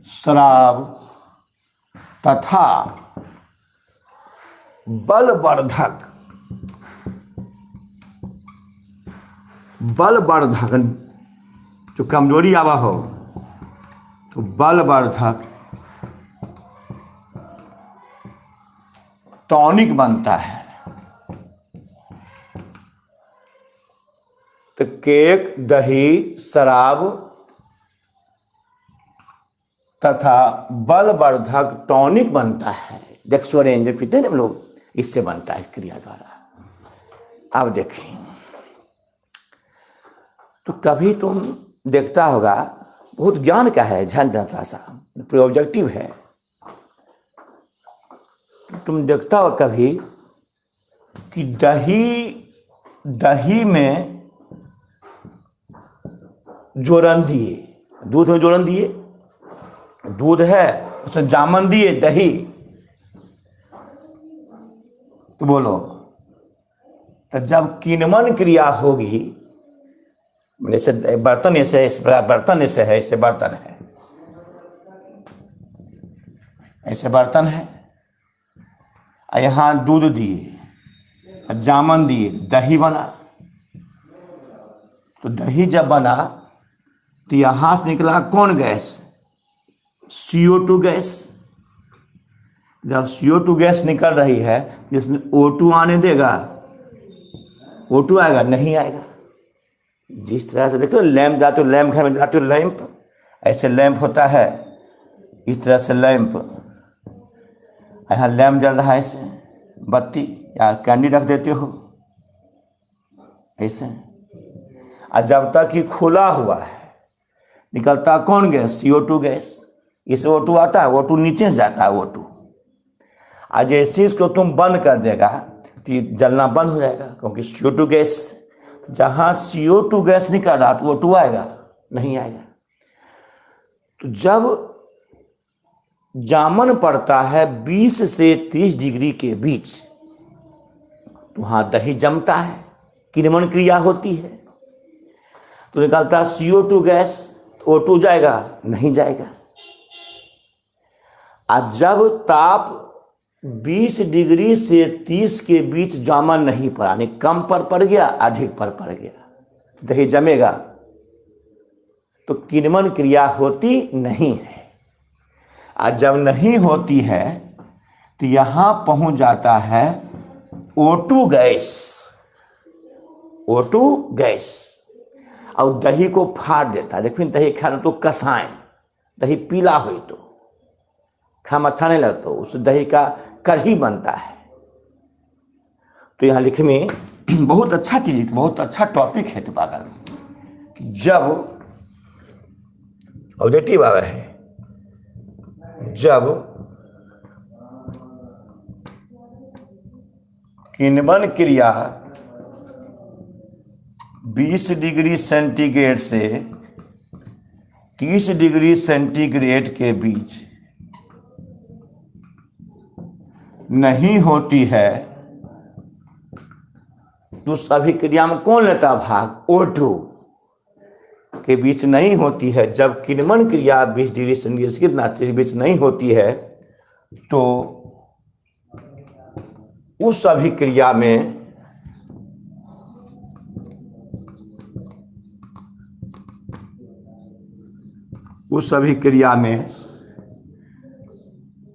शराब तथा बलवर्धक जो कमजोरी आवा हो तो बलवर्धक टॉनिक बनता है। तो केक, दही, शराब तथा बलवर्धक टॉनिक बनता है। डेक्सोरेंज जो पीते हैं हम लोग, इससे बनता है इस क्रिया द्वारा। अब देखें, तो कभी तुम देखता होगा, बहुत ज्ञान का है, ध्यान देना थोड़ा सा, प्रोजेक्टिव है। तुम देखता हो कभी कि दही में जोरन दिए, दूध में जोरन दिए, दूध है उसमें जामन दिए, दही, तो बोलो, तो जब किन्वन क्रिया होगी, जैसे बर्तन ऐसे, इस बर्तन ऐसे है, इससे बर्तन है, ऐसे बर्तन है, यहाँ दूध दिए, जामन दिए, दही बना। तो दही जब बना तो यहाँ से निकला कौन गैस? CO2 gas. जब CO2 गैस निकल रही है, जिसमें O2 आने देगा? O2 आएगा? नहीं आएगा। जिस तरह से देखते हो लैंप जाते हो, लैंप घर में जाते हो, लैंप ऐसे लैंप होता है, इस तरह से लैंप, यहाँ लैंप जल रहा है, ऐसे बत्ती या कैंडी रख देते हो ऐसे, और जब तक कि खुला हुआ है निकलता कौन गैस? CO2 gas. इसे O2 आता है, O2 नीचे से जाता है, O2। आज जैसे इसको तुम बंद कर देगा तो ये जलना बंद हो जाएगा, क्योंकि CO2 गैस, तो जहाँ CO2 गैस निकल रहा तो O2 आएगा? नहीं आएगा। तो जब जामन पड़ता है 20 से 30 डिग्री के बीच, तो वहाँ दही जमता है, किण्वन क्रिया होती है, तो निकलता CO2 गैस, O2 जाएगा? नहीं जाएगा। और जब ताप 20 डिग्री से 30 के बीच जामन नहीं पड़ा, नहीं कम पर पड़ गया, अधिक पर पड़ गया, दही जमेगा? तो किण्वन क्रिया होती नहीं है। और जब नहीं होती है तो यहाँ पहुँच जाता है O2 गैस, O2 गैस, और दही को फाड़ देता है। देखिए दही खाना तो कसाएं, दही पीला हुई तो खाना अच्छा नहीं लगता, उस दही का कढ़ी बनता है। तो यहाँ लिखे में बहुत अच्छा चीज, बहुत अच्छा टॉपिक है। तो पागल जब ऑब्जेक्टिव आवे है, जब किण्वन क्रिया 20 डिग्री सेंटीग्रेड से 30 डिग्री सेंटीग्रेड के बीच नहीं होती है, तो सभी क्रिया में कौन लेता भाग? O2 के बीच नहीं होती है। जब किण्वन क्रिया 20 डिग्री सेंटीग्रेड से कितना के बीच नहीं होती है, तो उस सभी क्रिया में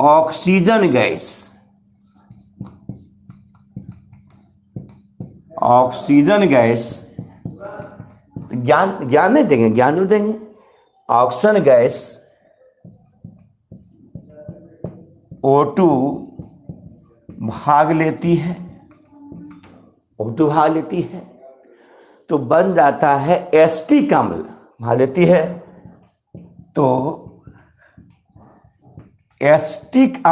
ऑक्सीजन गैस, ज्ञान नहीं देंगे, ज्ञान नहीं देंगे। ऑक्सीजन गैस O2 भाग लेती है, O2 भाग लेती है, तो बन जाता है एसिटिक अम्ल। भाग लेती है तो एसिटिक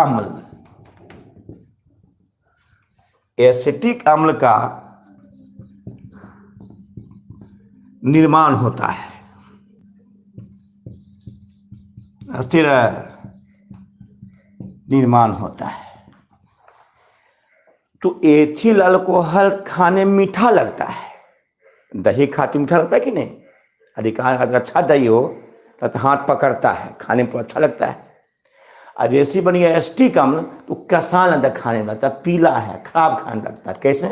अम्ल का निर्माण होता है। अस्थिर निर्माण होता है। तो एथिल अल्कोहल खाने में मीठा लगता है। दही खाते मीठा लगता है कि नहीं? अधिकांश अगर अच्छा दही हो तो हाथ पकड़ता है, खाने में अच्छा लगता है। और जैसी बनी है एसिटिक अम्ल तो कसान लगता है, खाने में लगता है, पीला है, खराब खाने लगता है। कैसे?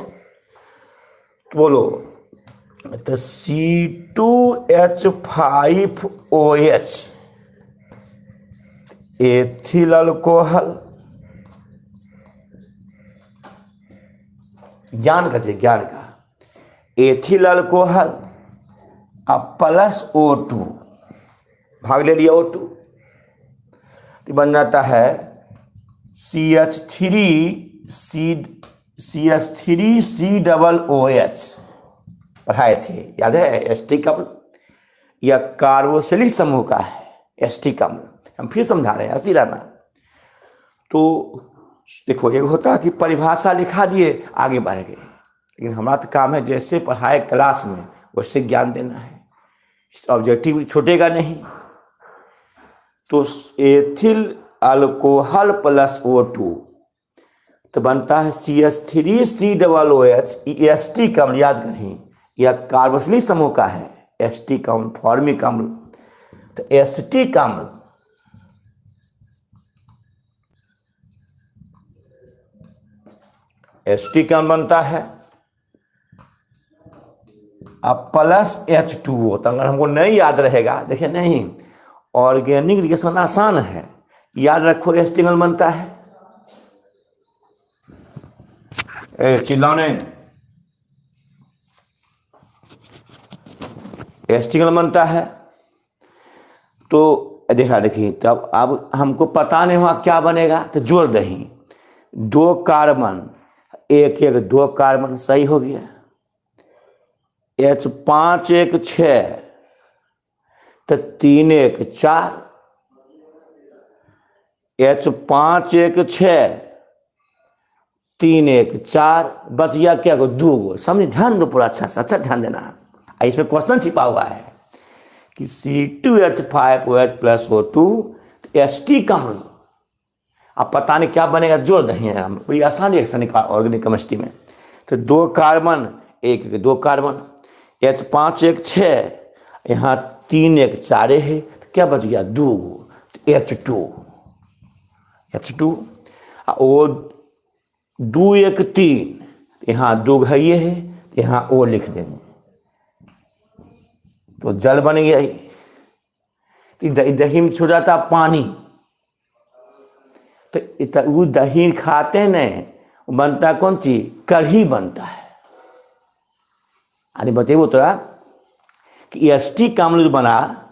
तो बोलो, तो C2H5OH एथिल अल्कोहल, ज्ञान का चाहिए, ज्ञान का, एथिल अल्कोहल अब प्लस O2 भाग ले लिया O2, तो बन जाता है CH3COOH। पढ़ाए थे, याद है? एस्टिक अम्ल या कार्बोक्सिलिक समूह का है एस्टिक अम्ल। हम फिर समझा रहे हैं, हंसी रहना। तो देखो, एक होता है कि परिभाषा लिखा दिए, आगे बढ़ गए, लेकिन हमारा तो काम है जैसे पढ़ाए क्लास में वैसे ज्ञान देना है, इस ऑब्जेक्टिव छूटेगा नहीं। तो एथिल अल्कोहल प्लस O2 तो बनता है CH3COOH। एस्टिक अम्ल याद करें, यह कार्बोक्सिलिक समूह का है, एस्टिक अम्ल, फॉर्मिक अम्ल। तो एस्टिक अम्ल बनता है अब प्लस H2O। तो अगर हमको नहीं याद रहेगा, देखिए नहीं, ऑर्गेनिक रिएक्शन आसान है, याद रखो। एस्टिक अम्ल बनता है, चिल्लाने, एस्टिक अम्ल बनता है। तो देखिए, तब अब हमको पता नहीं हुआ क्या बनेगा, तो जोड़ दही, 2 कार्बन, एक 2 कार्बन, सही हो गया। H5 1 6 तो 3 1 4, H5 1 6 3 1 4, बच गया क्या? 2। समझे? ध्यान दो पूरा, अच्छा ध्यान देना। इसमें क्वेश्चन छिपा हुआ है कि C2H5OH प्लस O2 एस्टिक अम्ल। अब पता नहीं क्या बनेगा, जोड़ देंगे हम, बड़ी आसान रिएक्शन है ऑर्गेनिक केमिस्ट्री में। तो 2 कार्बन, एक 2 कार्बन, H5 1 6, यहाँ 3 1 4 है, तो क्या बच गया? 2, H2। O 2 1 3, यहाँ 2 घइये है, यहाँ O लिख देंगे, तो जल बन गया। दही में छूट जाता पानी, तो वो दही खाते नहीं, बनता कौन चीज? कढ़ी बनता है। अरे बताइए तोरा कि एस्टिक अम्ल जो बना,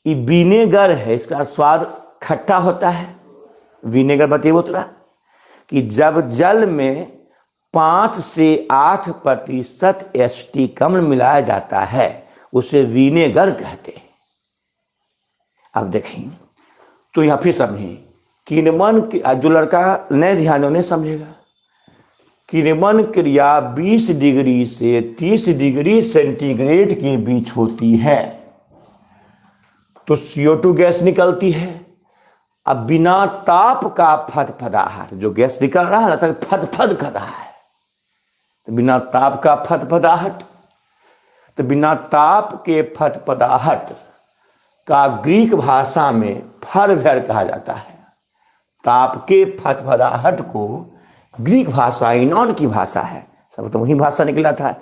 ये विनेगर है, इसका स्वाद खट्टा होता है। विनेगर बताइए तोरा कि जब जल में 5 से 8% एस्टिक अम्ल मिलाया जाता है, उसे विनेगर कहते हैं। अब देखें, तो यहाँ फिर समझें, किण्वन की, जो लड़का नहीं ध्यान नहीं समझेगा, किण्वन क्रिया 20 डिग्री से 30 डिग्री सेंटीग्रेड के बीच होती है, तो CO2 गैस निकलती है। अब बिना ताप का फदफदाहट, जो गैस निकल रहा है ना, फदफद कर रहा है, तो बिना ताप का फदफदाहट, तो बिना ताप के फदफदाहट का ग्रीक भाषा में फरवेर कहा जाता है। ताप के फदफदाहट को ग्रीक भाषा, यूनान की भाषा है, सब तो वही भाषा निकला था।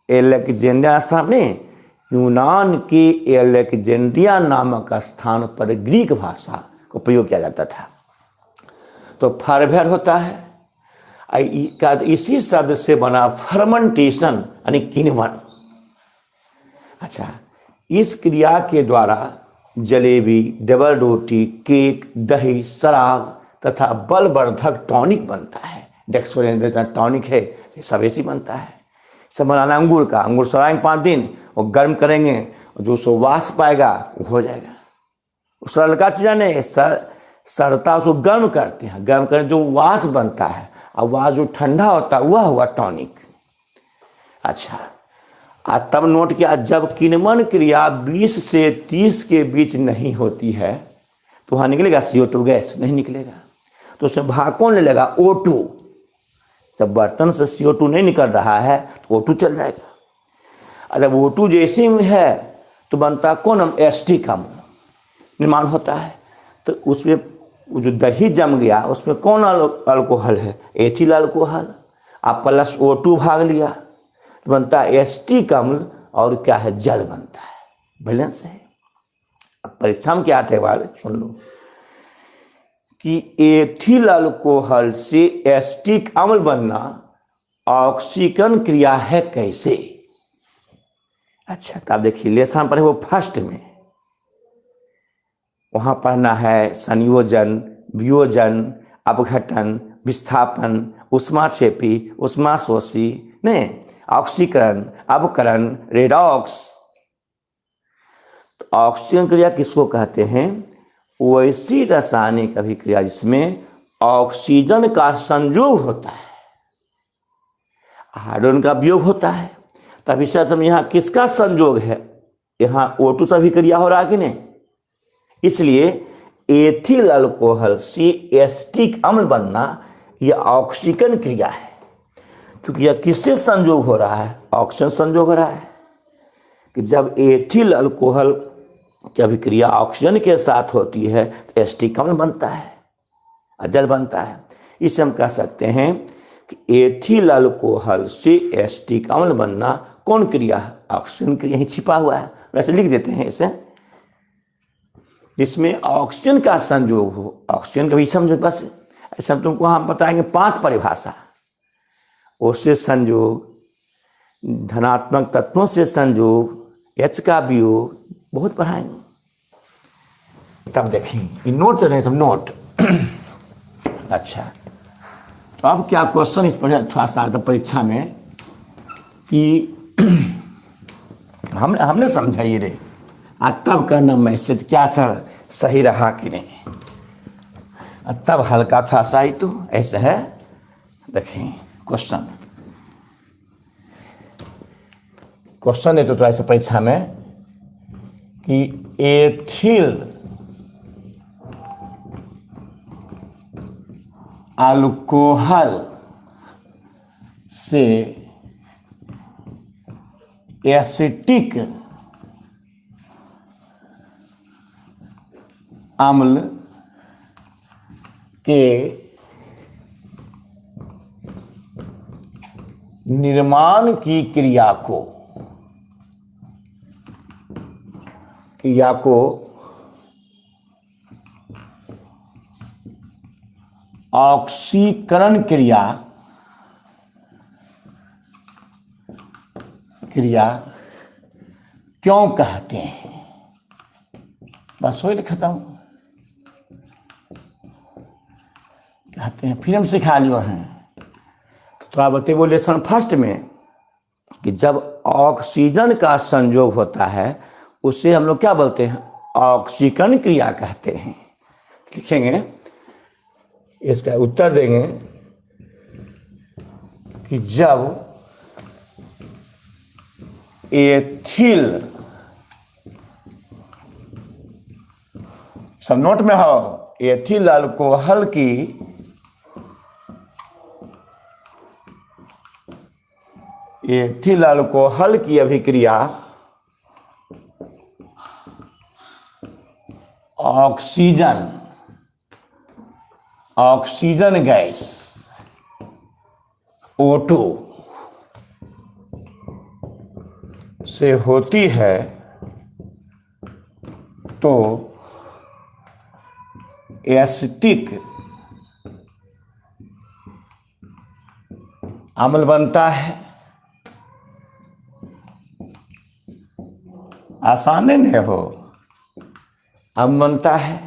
एलेक्जेंड्रिया स्थान ने, यूनान के एलेक्जेंड्रिया नामक स्थान पर ग्रीक भाषा को प्रयोग किया जाता था। तो फरवेर होता है, इसी शब्द से बना फर्मेंटेशन यानी किण्वन। अच्छा, इस क्रिया के द्वारा जलेबी, डबल रोटी, केक, दही, शराब तथा बलवर्धक टॉनिक बनता है। डेक्सोरेंस टॉनिक है, ये सब ऐसी बनता है। सब बनाना अंगूर का, अंगूर सड़ाएंगे 5 दिन और गर्म करेंगे, जो सो वास पाएगा वो हो जाएगा। उस लड़का चीज़ नहीं, सड़ता उसको गर्म करते हैं, गर्म करें जो वास बनता है, और वास जो ठंडा होता है वह हुआ टॉनिक। अच्छा, तब नोट किया, जब किण्वन क्रिया 20 से 30 के बीच नहीं होती है, तो वहाँ निकलेगा CO2 गैस? नहीं निकलेगा। तो उसमें भाग कौन ले लेगा? O2। जब बर्तन से CO2 नहीं निकल रहा है तो O2 चल जाएगा। और जब O2 जैसे में है तो बनता कौन? हम एस्टिक अम्ल निर्माण होता है। तो उसमें जो दही जम गया उसमें कौन अल्कोहल है? Ethyl alcohol. आप प्लस O2 भाग लिया तो बनता है एस्टिक अम्ल, और क्या है? जल बनता है। बैलेंस है। अब परीक्षा में क्या आते वाले सुन लो कि एथिल अल्कोहल से एस्टिक अम्ल बनना ऑक्सीकरण क्रिया है कैसे? अच्छा, तब देखिए लेसन पर है वो फर्स्ट में वहाँ पढ़ना है संयोजन, वियोजन, अपघटन, विस्थापन, ऊष्माक्षेपी, ऊष्माशोषी, नहीं, ऑक्सीकरण, अवकरण, रेडॉक्स। तो ऑक्सीजन क्रिया किसको कहते हैं? वैसी रासायनिक अभिक्रिया जिसमें ऑक्सीजन का संयोग होता है, हाइड्रोजन का वियोग होता है। तब इस समय यहाँ किसका संयोग है? यहाँ O2 से अभिक्रिया हो रहा है कि नहीं? इसलिए एथिल अल्कोहल से एसिटिक अम्ल बनना यह ऑक्सीकरण क्रिया है। क्योंकि यह किससे संयोग हो रहा है? ऑक्सीजन संयोग हो रहा है। कि जब एथिल अल्कोहल की अभिक्रिया ऑक्सीजन के साथ होती है तो एसिटिक अम्ल बनता है, जल बनता है। इसे हम कह सकते हैं कि एथिल अल्कोहल से एसिटिक अम्ल बनना कौन क्रिया है? ऑक्सीजन क्रिया ही छिपा हुआ है। वैसे लिख देते हैं इसे, जिसमें ऑक्सीजन का संयोग हो, ऑक्सीजन का भी संयोग। बस ऐसा हम तुमको हम बताएंगे 5 परिभाषा। उससे संयोग, धनात्मक तत्वों से संयोग, H का वियोग, बहुत पढ़ाएंगे। तब देखें नोट चल रहे हैं सब नोट। अच्छा, तो अब क्या क्वेश्चन इस पर थोड़ा सा परीक्षा में कि हमने समझा ये रे, तब करना मैसेज क्या सर सही रहा कि नहीं, तब हल्का था सही। तो ऐसा है, देखें क्वेश्चन है तो थोड़ा सा परीक्षा में कि एथिल अल्कोहल से एसिटिक अम्ल के निर्माण की क्रिया को ऑक्सीकरण क्रिया क्यों कहते हैं? बस वही खत्म कहते हैं। फिर हम सिखा लियो हैं तो आप बताइए लेसन फर्स्ट में कि जब ऑक्सीजन का संयोग होता है उसे हम लोग क्या बोलते हैं? ऑक्सीकरण क्रिया कहते हैं। लिखेंगे, इसका उत्तर देंगे कि जब एथिल, सब नोट में हो, एथिल अल्कोहल की अभिक्रिया ऑक्सीजन गैस O2 से होती है तो एसिटिक अम्ल बनता है। आसान नहीं हो, अम्ल बनता है।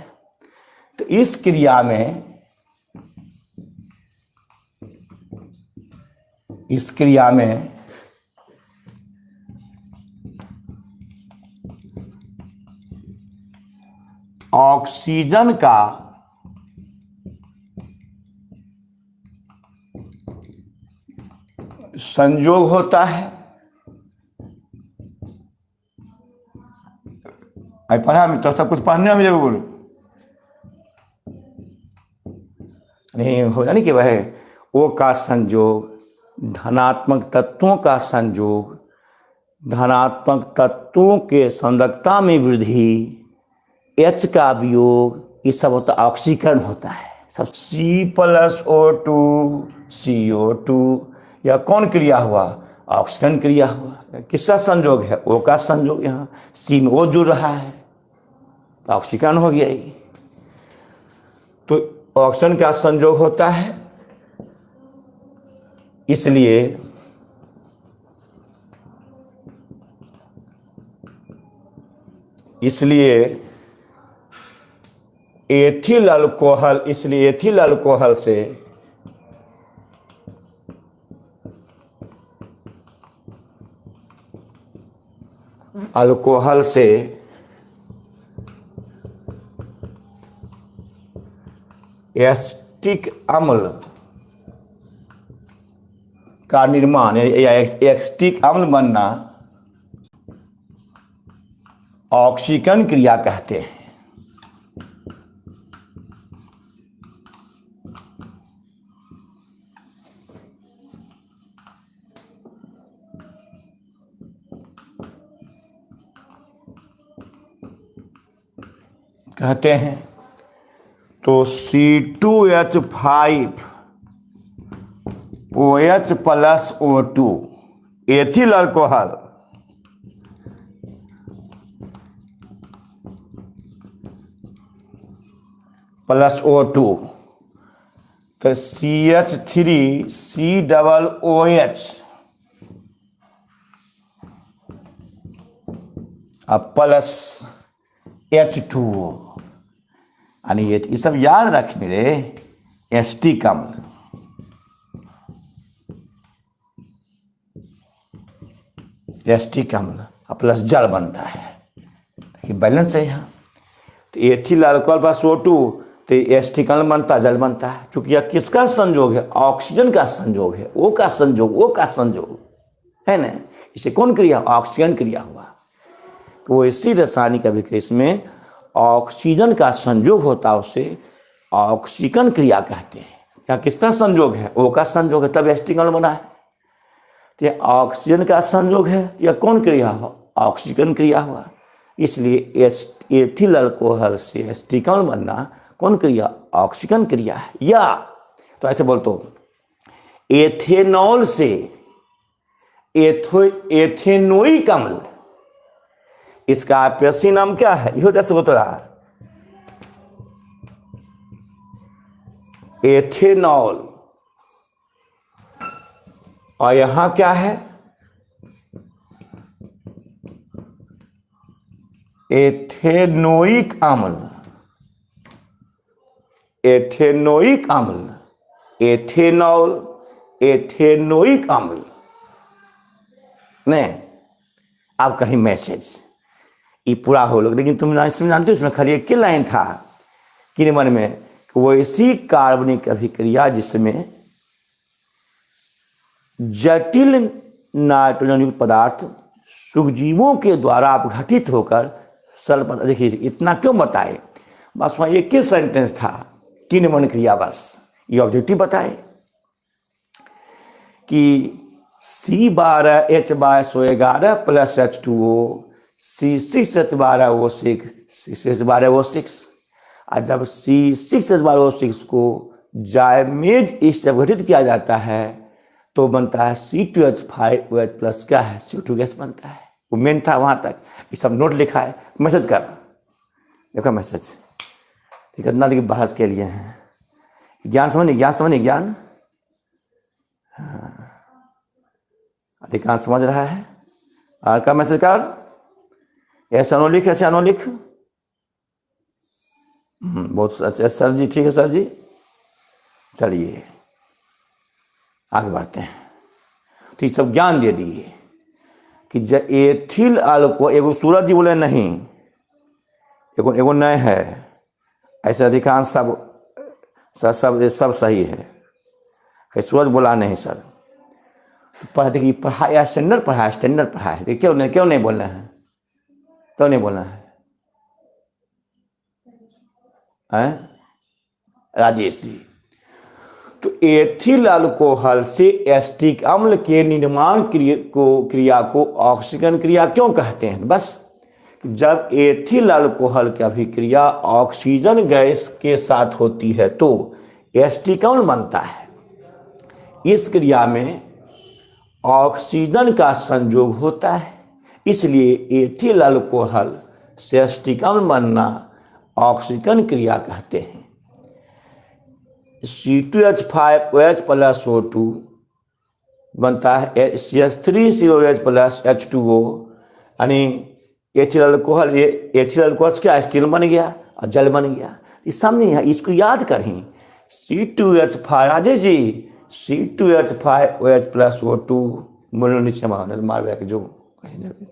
तो इस क्रिया में ऑक्सीजन का संयोग होता है। पढ़ा में तो सब कुछ पढ़ने में जरूर नहीं हो जानी कि वह O का संयोग, धनात्मक तत्वों का संयोग, धनात्मक तत्वों के संरक्षता में वृद्धि, H का वियोग, ये सब होता ऑक्सीकरण होता है। सब C+O2 CO2, यह कौन क्रिया हुआ? ऑक्सीकरण क्रिया हुआ। किसका संयोग है? O का संयोग। यहाँ C में O जुड़ रहा है तो ऑक्सीकरण हो गया। तो ऑक्सीजन का संयोग होता है, इसलिए एथिल अल्कोहल, इसलिए एथिल अल्कोहल से एसिटिक अम्ल का निर्माण या एसिटिक अम्ल बनना ऑक्सीकरण क्रिया कहते हैं। कहते हैं तो C2H5OH plus O2 ethyl alcohol plus O2 तो CH3COOH प्लस H2O, यानी ये सब याद रख मेरे, एसिटिक अम्ल। एसिटिक अम्ल प्लस जल बनता है, देखिए बैलेंस है यहाँ। तो एथिल अल्कोहल प्लस O2 तो एसिटिक अम्ल बनता है, जल बनता है। चूंकि यह किसका संयोग है? ऑक्सीजन का संयोग है, O का संयोग है ना। इसे कौन क्रिया? ऑक्सीजन क्रिया हुआ। वो इसी रासायनिक अभिक्रिया इसमें ऑक्सीजन का संयोग होता है, उसे ऑक्सीकरण क्रिया कहते हैं। या किसका संयोग है? O का संयोग है, तब एसिटिक अम्ल बना है। तो यह ऑक्सीजन का संयोग है, यह कौन क्रिया हो? ऑक्सीकरण क्रिया हुआ। इसलिए एथिल अल्कोहल से एसिटिक अम्ल बनना कौन क्रिया? ऑक्सीकरण क्रिया है। या तो ऐसे बोलते हो, एथेनॉल से एथेनोइक अम्ल, इसका आपसी नाम क्या है? यह जैसे बता रहा है, एथेनॉल, और यहां क्या है? एथेनोइक अम्ल। एथेनोइक अम्ल, एथेनॉल, एथेनोइक अम्ल। नहीं, आप कहीं मैसेज ये पूरा हो लोग, लेकिन तुम इसमें जानते हो इसमें खाली एक लाइन था कि मन में, वो ऐसी कार्बनिक अभिक्रिया जिसमें जटिल नाइट्रोजन युक्त पदार्थ सूक्ष्मजीवों के द्वारा अपघटित होकर सरल पदार्थ। देखिए इतना क्यों बताए, बस वहाँ एक ही सेंटेंस था, किन्वन क्रिया, बस ये ऑब्जेक्टिव बताए कि C12H12 plus H2O, C6H12O6, C6H12O6। और जब C6H12O6 को जायमेज इससे अपघटित किया जाता है तो बनता है C2H5OH प्लस क्या है? CO2 गैस बनता है। वो मेन था वहाँ तक, ये सब नोट लिखा है, मैसेज कर, देखो मैसेज, ठीक है। इतना देखिए बहस के लिए है, ज्ञान समझिए ज्ञान। हाँ, अधिकांश समझ रहा है। और का मैसेज कर, ऐसा नो लिख, ऐसा नो लिख। बहुत अच्छा सर जी, ठीक है सर जी। चलिए आगे बढ़ते हैं। तो ये सब ज्ञान दे दिए कि एथिल अल्कोहल, एगो सूरज जी बोले नहीं, एगो नहीं है, ऐसे अधिकांश सब सही है। सूरज बोला नहीं सर, देखिए पढ़ाया स्टैंडर्ड पढ़ा है, क्यों नहीं बोलना है? क्यों नहीं बोलना है? राजेश जी, तो एथिल अल्कोहल से एसिटिक अम्ल के निर्माण क्रिया को ऑक्सीकरण क्रिया क्यों कहते हैं? बस जब एथिल अल्कोहल की अभिक्रिया ऑक्सीजन गैस के साथ होती है तो एसिटिक अम्ल बनता है। इस क्रिया में ऑक्सीजन का संयोग होता है, इसलिए एथिल अल्कोहल से एसिटिक अम्ल बनना ऑक्सीकरण क्रिया कहते हैं। C2H5OH प्लस O2 बनता है CH3COOH प्लस H2O, यानी एथिल अल्कोहल क्या? स्टील बन गया और जल बन गया। इस सामने है, इसको याद करें। C2H5 Rajesh ji, C2H5OH plus O2 बोलो नीचे मार जो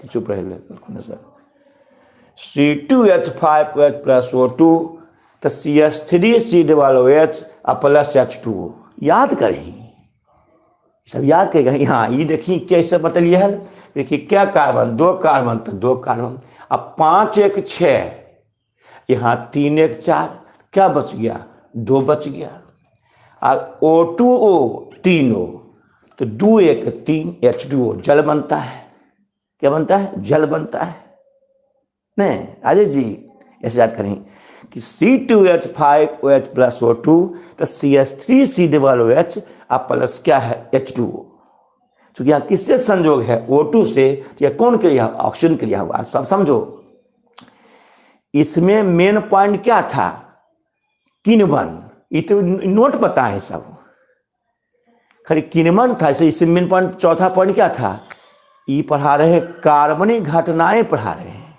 चुप रहे सर। C2H5OH प्लस O2 तो CH3 double OH plus H2O याद करें, सब याद करेगा। हाँ ये देखिए कैसे बतलिए है, देखिए क्या कार्बन, 2 कार्बन तो 2 कार्बन, अब 5 1 6, यहाँ 3 1 4, क्या बच गया 2 बच गया। और O2O 3O तो 2 1 3 H2O जल बनता है। क्या बनता है? जल बनता है। नहीं राजेश जी ऐसे याद करें कि C2H5OH प्लस O2 तो CH3 डबल OH प्लस क्या है H2O। चूंकि यहाँ किससे संयोग है? O2 से, तो यह कौन क्रिया? ऑक्सीजन क्रिया हुआ। सब समझो, इसमें मेन पॉइंट क्या था? किण्वन। ये तो नोट बताए सब, खाली किण्वन था। इसमें मेन पॉइंट, चौथा पॉइंट क्या था? ये पढ़ा रहे हैं कार्बनिक घटनाएं पढ़ा रहे हैं।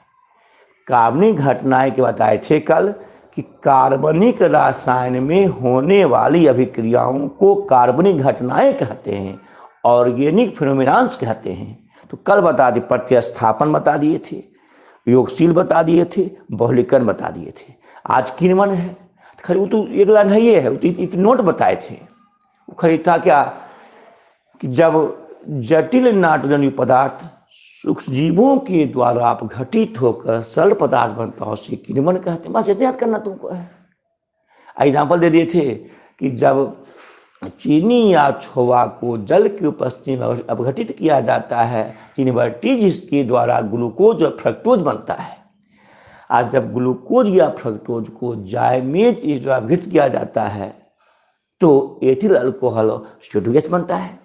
कार्बनिक घटनाएं के बताए थे कल कि कार्बनिक रसायन में होने वाली अभिक्रियाओं को कार्बनिक घटनाएं कहते हैं, ऑर्गेनिक फिनोमिनान्स कहते हैं। तो कल बता दिए, प्रतिस्थापन बता दिए थे, योगशील बता दिए थे, बहुलीकरण बता दिए थे। आज किण्वन है, खरी वो तो एक लाइन है, ये है तो नोट बताए थे। वो खरी था क्या कि जब जटिल नाइट्रोजन पदार्थ सूक्ष्म जीवों के द्वारा आप घटित होकर सरल पदार्थ बनता हो उसे किण्वन कहते हैं। बस इतना याद करना तुमको है। एग्जाम्पल दे दिए थे कि जब चीनी या छोवा को जल की उपस्थिति में अपघटित किया जाता है, चीनी जिसके द्वारा ग्लूकोज और फ्रक्टोज बनता है। आज जब ग्लूकोज या फ्रक्टोज को जायमेज इस द्वारा अपघटित किया जाता है तो एथिल अल्कोहल CO2 गैस बनता है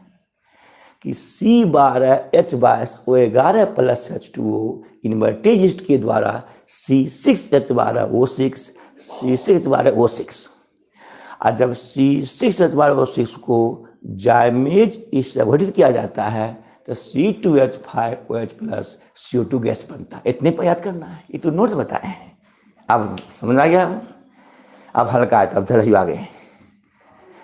कि C12H12O11 प्लस H2O इन्वर्टेज के द्वारा C6H12O6 C6H12O6। और जब C6H12O6 को जायमेज इससे अपघटित किया जाता है तो C2H5OH प्लस CO2 गैस बनता है। इतने पर याद करना है, ये तो नोट बताए हैं। अब समझ आ गया? अब हल्का है, तब चलो आगे।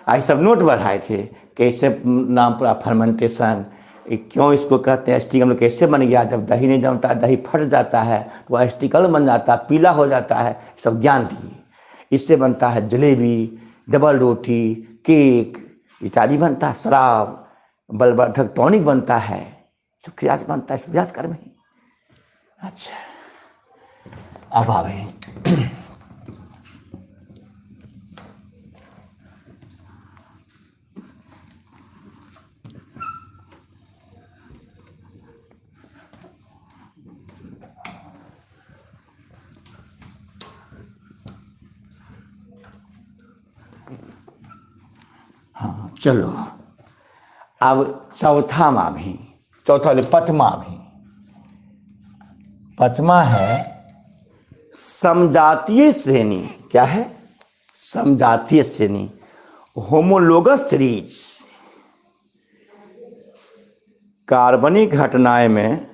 आज सब नोट बढ़ाए थे, कैसे नाम पर फर्मेंटेशन, क्यों इसको कहते हैं, एस्टिकल कैसे बन गया, जब दही नहीं जमता दही फट जाता है तो वह एस्टिकल बन जाता है, पीला हो जाता है, सब ज्ञान दिए। इससे बनता है जलेबी, डबल रोटी, केक इत्यादि बनता है, शराब, बलवर्धक टॉनिक बनता है, सब क्या बनता है, सब याद कर में। अच्छा अब आवे चलो अब चौथा माह भी, चौथा पचमा भी, पचमा है समजातीय श्रेणी। क्या है? समजातीय श्रेणी, होमोलोगस सीरीज। कार्बनिक घटनाएं में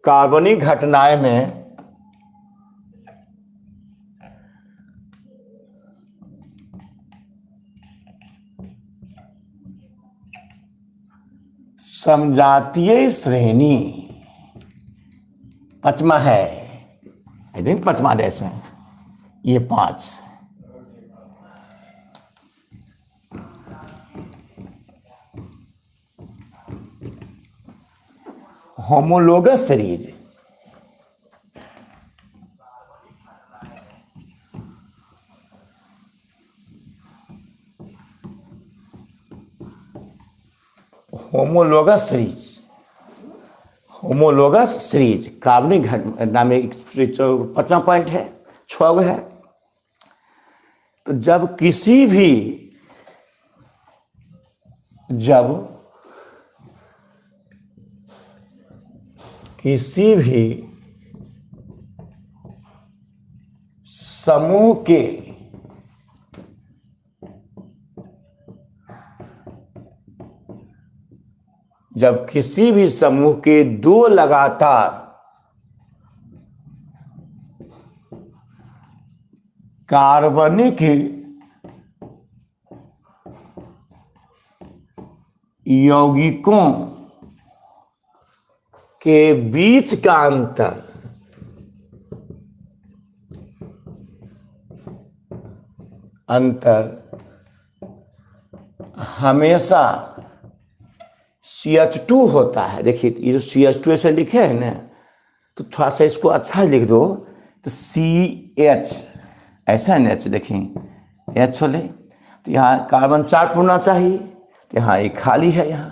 कार्बनिक घटनाएं में समजातीय श्रेणी पचमा है। आई थिंक पचमा देश है ये 5। Homologous series, homologous series, homologous series कार्बनिक घटना में 5वां पॉइंट है, 6 है। तो जब किसी भी समूह के जब किसी भी समूह के दो लगातार कार्बनिक यौगिकों के बीच का अंतर हमेशा CH2 होता है। देखिए ये जो CH2 ऐसे लिखे हैं ना, तो थोड़ा सा इसको अच्छा लिख दो, तो CH ऐसा है ना, H देखिए H होले, तो यहाँ कार्बन 4 पुरना चाहिए, तो यहाँ एक खाली है यहाँ,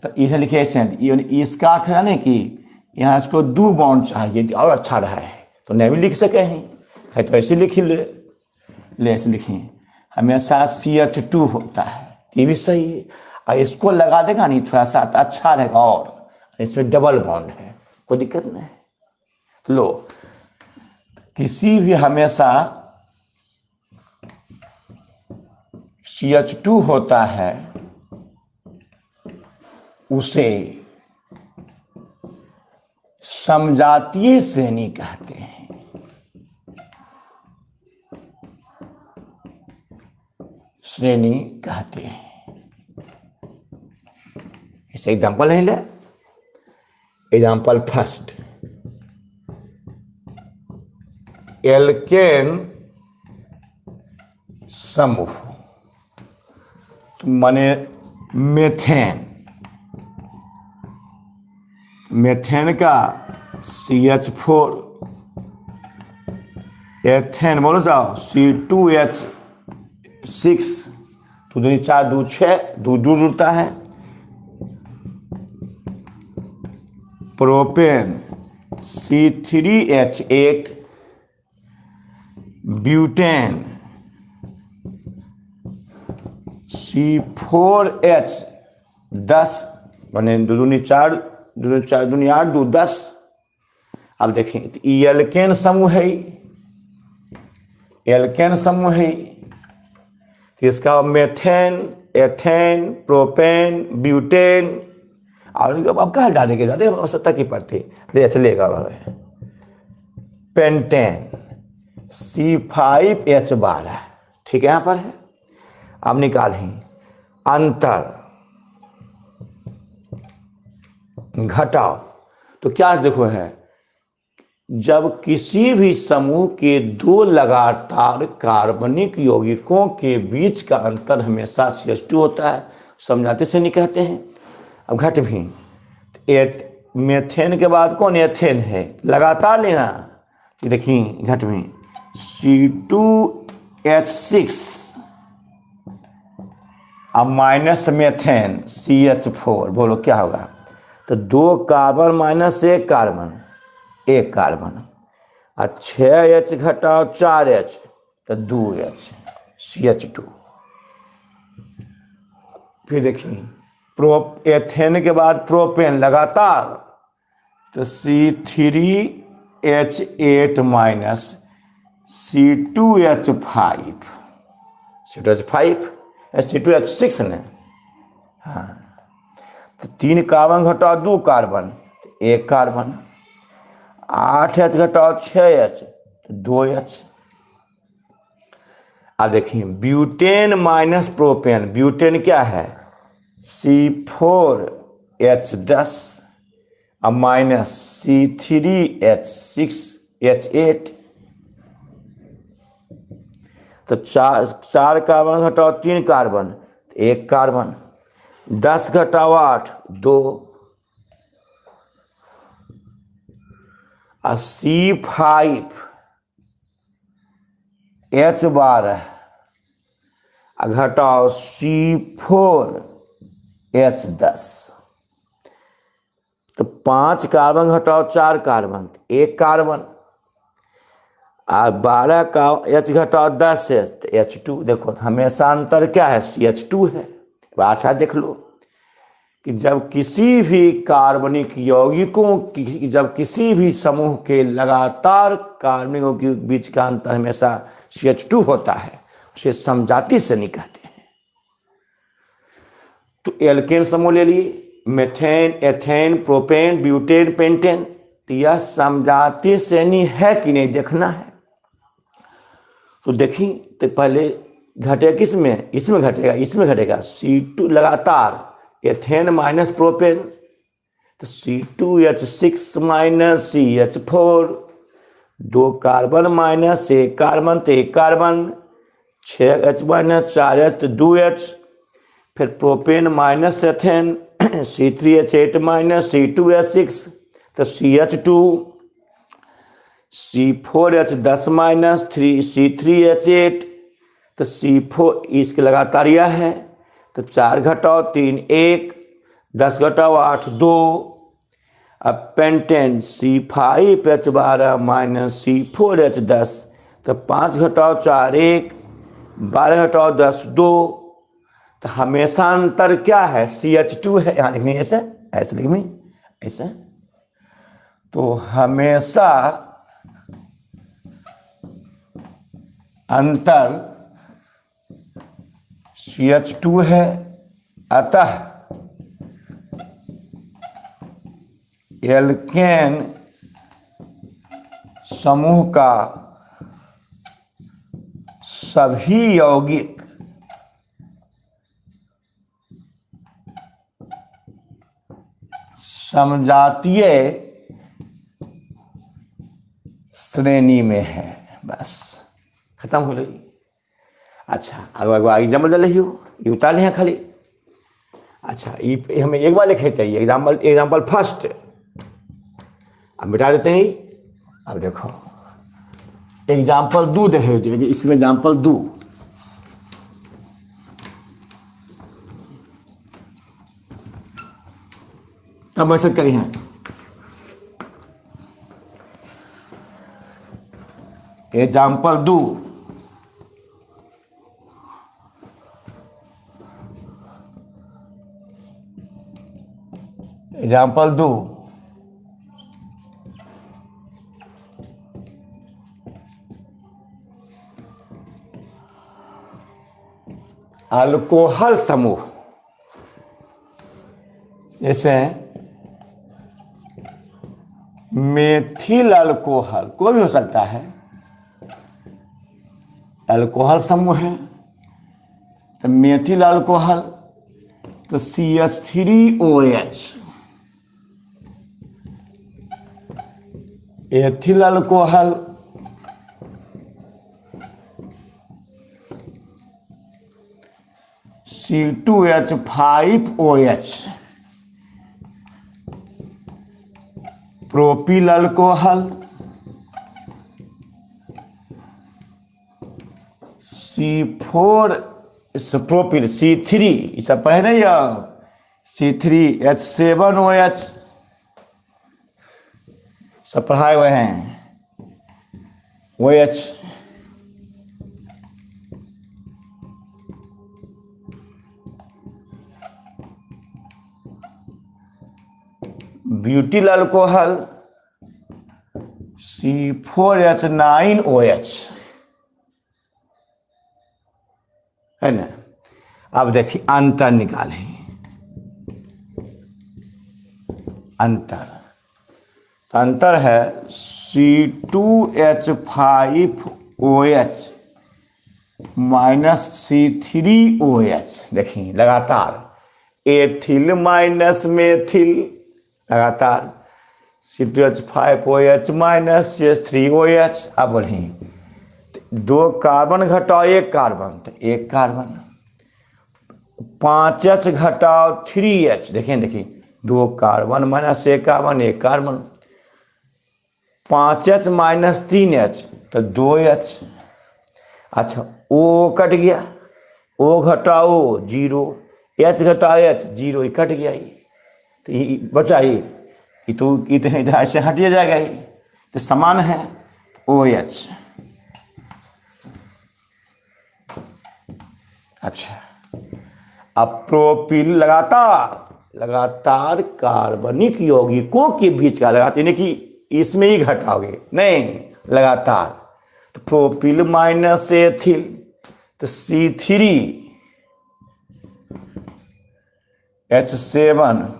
तो इसे लिखे ऐसे हैं। इसका अर्थ है ना कि यहाँ इसको 2 बॉन्ड चाहिए और अच्छा रहा है, तो नहीं भी लिख सके हैं, है तो ऐसे लिखी ले ऐसे लिखिए, हमेशा CH2 होता है, ये भी सही है। और इसको लगा देगा नहीं थोड़ा सा तो अच्छा रहेगा, और इसमें डबल बॉन्ड है, कोई दिक्कत नहीं है। लो, किसी भी हमेशा CH2 होता है उसे समजातीय श्रेणी कहते हैं। श्रेणी कहते हैं। इसे एग्जाम्पल नहीं ले, एग्जाम्पल फर्स्ट, एल्केन समूह, तो माने मेथेन, मेथेन का CH4, एथेन बोलो जाओ C2H6, 2 दूनी 4, 2 6, 2 जुड़ता है। प्रोपेन C3H8, ब्यूटेन C4H10, बने 2 दूनी 4, 2 4 दूनी 8, 2 10। अब देखें तो ये एल्केन समूह है, एल्केन समूह है, तो इसका मेथेन, एथेन, प्रोपेन, ब्यूटेन, और अब कहा ज़्यादा के ज़्यादा आवश्यकता की पड़ती है, ऐसे लेगा पेंटेन C5H12, ठीक है, यहाँ पर है। अब निकालें अंतर, घटाओ, तो क्या देखो है, जब किसी भी समूह के 2 लगातार कार्बनिक यौगिकों के बीच का अंतर हमेशा CH2 होता है, समझाते से नहीं कहते हैं। अब घट भी, मेथेन के बाद कौन एथेन है, लगातार लेना, देखिए घट में C2H6 अब माइनस मेथेन CH4, बोलो क्या होगा, तो 2 कार्बन माइनस 1 कार्बन, 1 कार्बन, और 6H घटाओ 4H, तो 2H CH2। फिर देखिए एथेन के बाद प्रोपेन लगातार, तो C3H8 माइनस C2H5, C2H6 ने, हाँ, तो 3 कार्बन घटाओ 2 कार्बन, 1 कार्बन, 8H घटाओ 6H, 2H। अब देखिए ब्यूटेन माइनस प्रोपेन, ब्यूटेन क्या है C4H10 अब माइनस C3H6H8, तो 4 कार्बन घटाओ 3 कार्बन, 1 कार्बन, 10 घटाओ 8, 2, और C5H12 घटाओ C4H10, तो 5 कार्बन घटाओ 4 कार्बन, 1 कार्बन, और 12 का H घटाओ 10H, तो H2। देखो हमेशा अंतर क्या है, CH2 है। अच्छा देख लो कि जब किसी भी कार्बनिक यौगिकों की, जब किसी भी समूह के लगातार कार्बनिकों के बीच का अंतर हमेशा CH2 होता है, उसे समजातीय श्रेणी कहते हैं। तो एल्केन समूह ले लिए, methane, ethane, propane, butane, pentane. तो यह समजातीय श्रेणी है कि नहीं देखना है। तो देखी तो पहले घटे किस में, इसमें घटेगा, इसमें घटेगा। C2 लगातार एथेन माइनस प्रोपेन, तो C2H6 minus CH4, 2 carbon minus 1 carbon, तो 1 कार्बन, 6H माइनस 4H, तो 2H, फिर propane minus ethane, C3H8 minus C2H6, तो CH2, C4H10 माइनस 3C3H8, तो C4 इसके लगातार यह है, तो 4 घटाओ 3 1, 10 घटाओ 8 2। अब पेंटेन C5H12 माइनस C4H10, तो 5 घटाओ 4 1, 12 घटाओ 10 2। तो हमेशा अंतर क्या है, CH2 है। यहाँ लिखनी ऐसे, ऐसे लिखनी ऐसे। तो हमेशा अंतर CH2 है, अतः एल्केन समूह का सभी यौगिक समजातीय श्रेणी में है। बस खत्म हो गई। अच्छा अब एग्जाम्पल दे रही हो, ये उतार ले खाली। अच्छा ये हमें एक बार लिखे थे एग्जाम्पल फर्स्ट, अब मिटा देते हैं। अब देखो एग्जाम्पल 2 देखे, इसमें एग्जाम्पल 2, तब मैसेज करी हैं। एग्जाम्पल 2, एग्जाम्पल 2, अल्कोहल समूह, जैसे मेथिल अल्कोहल, कोई भी हो सकता है, अल्कोहल समूह है। तो मेथिल अल्कोहल, तो CH3OH, ethyl alcohol, C2H5OH, propyl alcohol, C4 propyl, C3 इस पहले या C3H7OH सब पढ़ाए हुए हैं, OH। ब्यूटिल अल्कोहल, C4H9OH, है ना। अब देखिए अंतर निकालें, अंतर है C2H5OH माइनस C3OH। देखिए लगातार एथिल माइनस मेथिल, लगातार C2H5OH माइनस CH3OH। अब बोलें 2 कार्बन घटाओ 1 कार्बन, तो 1 कार्बन, 5H घटाओ 3H, देखिए 2 carbon minus 1 carbon, 1 carbon, 5H minus 3H, तो 2H। अच्छा O कट गया, O घटाओ 0, H घटाओ H 0, ये कट गया। ये तो ये बचा, ये तो इधर से हटिया जाएगा, ये तो समान है OH। अच्छा अब प्रोपिल लगातार कार्बनिक यौगिकों के बीच का लगाते, यानी कि इसमें ही घटाओगे नहीं, लगातार। तो प्रोपिल माइनस एथिल, तो C3H7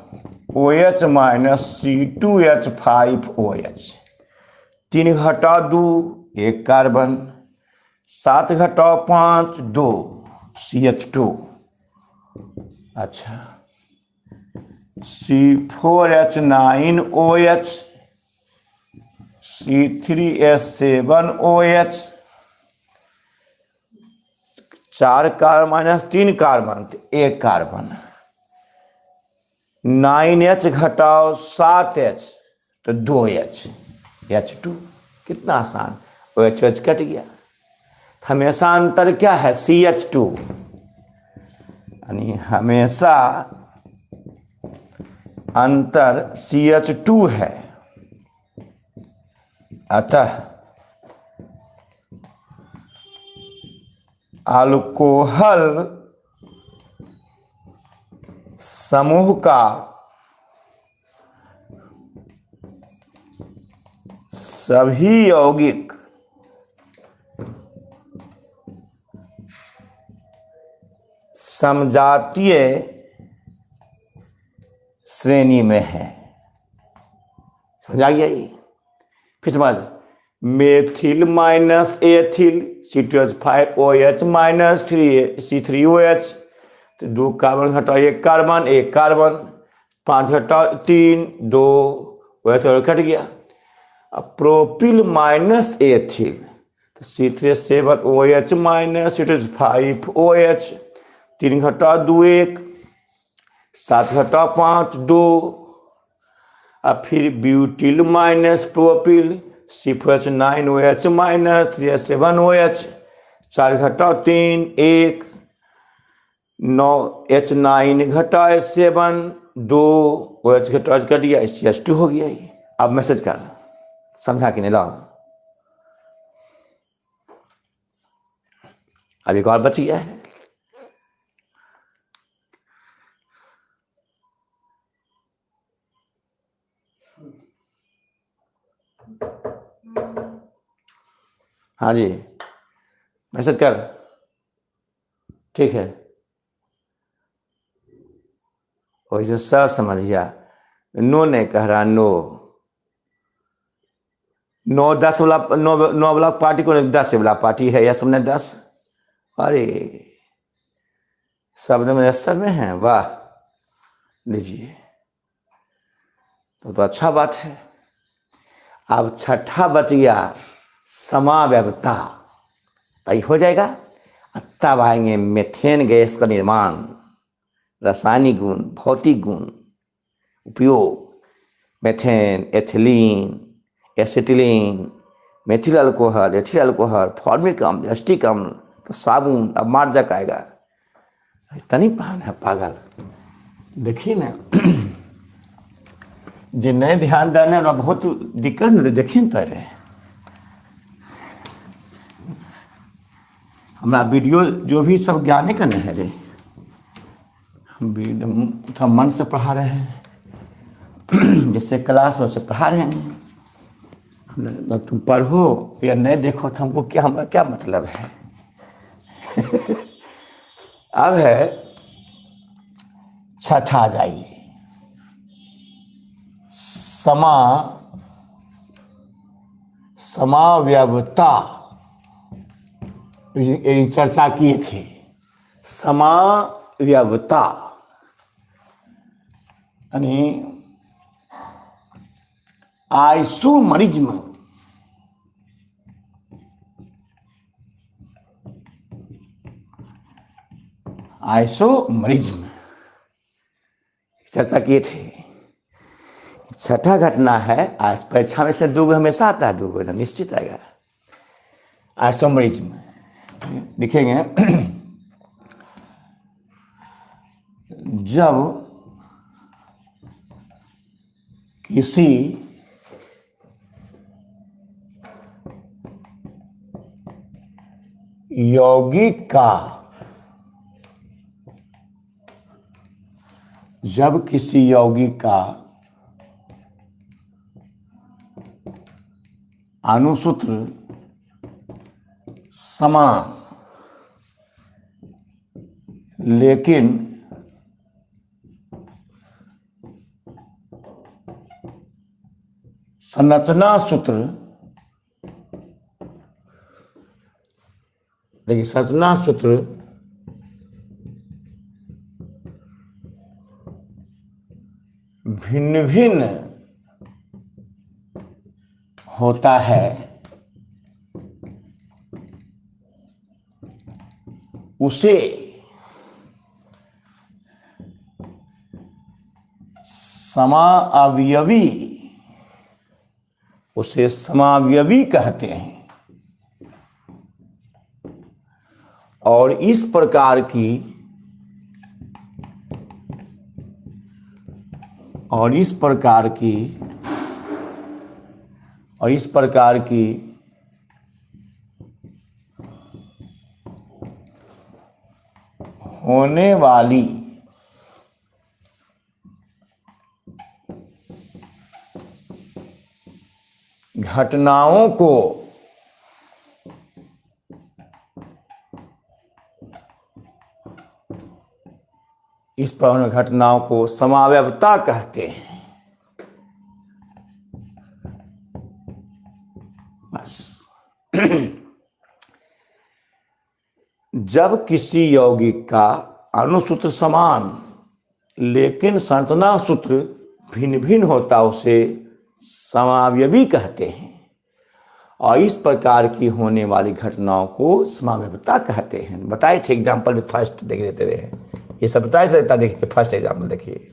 OH माइनस C2H5OH। 3 घटाओ 2 1 कार्बन, 7 घटाओ 5 2 CH2। अच्छा, C4H9OH, C3H7OH। 4 carbon minus 3 carbon तो 1 कार्बन। 9H घटाओ 7H तो 2H, H2। कितना आसान, OH कट गया। हमेशा अंतर क्या है, CH2, यानी हमेशा अंतर CH2 है। अतः अल्कोहल समूह का सभी यौगिक समजातीय श्रेणी में है। समझा गया ये? फिर समझ, methyl minus ethyl C2H5OH minus C3OH, तो 2 कार्बन घटाओ 1 कार्बन, 1 कार्बन, 5 घटाओ 3 2 OH और कट गया। अब प्रोपिल माइनस एथिल तो C3H7OH माइनस C2H5OH, 3 घटाओ 2 1, 7 घटाओ 5 2। अब फिर butyl minus propyl C4H9OH minus 3H7OH, 4 घटाओ 3 1, 9H9 घटाओ 7 2 OH घटाओ कट गया, CH2 हो गया ये। अब मैसेज कर, समझा कि नहीं? लाओ, अब एक और बच गया है। हाँ जी, मैसेज कर, ठीक है। वैसे सर समझ गया, नो नहीं कह रहा, नो 9-10 वाला 9 वाला पार्टी को 10 वाला पार्टी है, या सबने 10? अरे सब में असर में है, वाह, लीजिए, तो अच्छा बात है। अब छठा बच गया, समावयवता, भाई हो जाएगा। तब आएंगे मेथेन गैस का निर्माण, रासायनिक गुण, भौतिक गुण, उपयोग, methane, ethylene, acetylene, methyl alcohol, ethyl alcohol, formic अम्ल, एस्टिक अम्ल, तो साबुन, अब मार्जक आएगा। इतना नहीं पढ़ाना है पागल। देखिए ना, जो नए ध्यान देने वाला बहुत दिक्कत नहीं, देखिए न पहले हमारा वीडियो जो भी सब ज्ञाने का नहीं है रे, हम मन से पढ़ा रहे हैं, जैसे क्लास में से पढ़ा रहे हैं। तुम पढ़ो या नहीं देखो तो हमको क्या, हमारा क्या मतलब है। अब है छठा, जाइए, समावयवता, चर्चा किए थे। समावयवता यानी आइसोमरिज्म, आइसोमरिज्म चर्चा किए थे। छठा घटना है, आज परीक्षा में से 2 हमेशा आता है, 2 निश्चित आएगा। आइसोमरिज्म लिखेंगे, जब किसी यौगिक का, जब किसी यौगिक का अणुसूत्र समान लेकिन संरचना सूत्र, देखिए संरचना सूत्र भिन्न भिन्न होता है, उसे समावयवी, उसे समावयवी कहते हैं। और इस प्रकार की होने वाली घटनाओं को इस प्रकार घटनाओं को समावयवता कहते हैं। बस जब किसी यौगिक का अणुसूत्र समान लेकिन संरचना सूत्र भिन्न भिन्न होता, उसे समावयवी कहते हैं। और इस प्रकार की होने वाली घटनाओं को समावयवता कहते हैं। बताए थे एग्जाम्पल, फर्स्ट देख देते रहे, ये सब बताए थे। देखिए फर्स्ट एग्जाम्पल देखिए,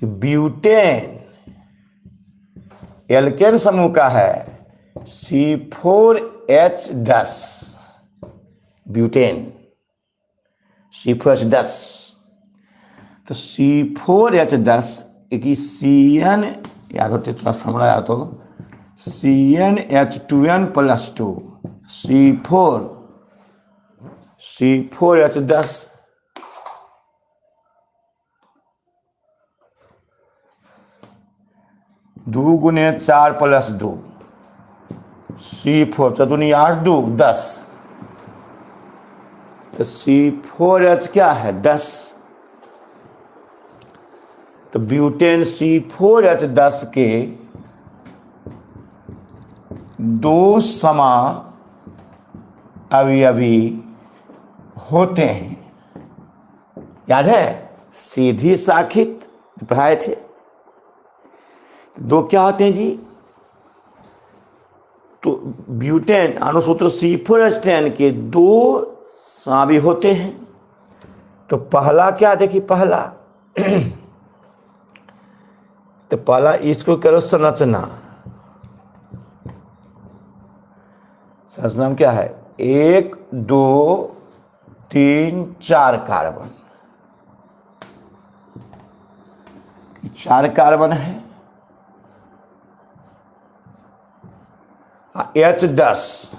ब्यूटेन एल्केन समूह का है C4H10, ब्यूटेन C4H10। तो C4H10 एक CN याद होते, थोड़ा फॉर्मूला याद हो, CnH2n+2 C4H10 2 × 4 + 2 C4 चतुर्नी 8 2 10। तो C4H क्या है 10। तो ब्यूटेन C4H10 के दो समावयवी होते हैं। याद है सीधी शाखित पढ़ाए थे। दो क्या होते हैं जी, तो ब्यूटेन अणुसूत्र C4H10 के दो समावयवी होते हैं। तो पहला क्या, देखिए पहला तो पहला इसको करो संरचना। संरचना क्या है 1 2 3 4 कार्बन, 4 कार्बन है। H10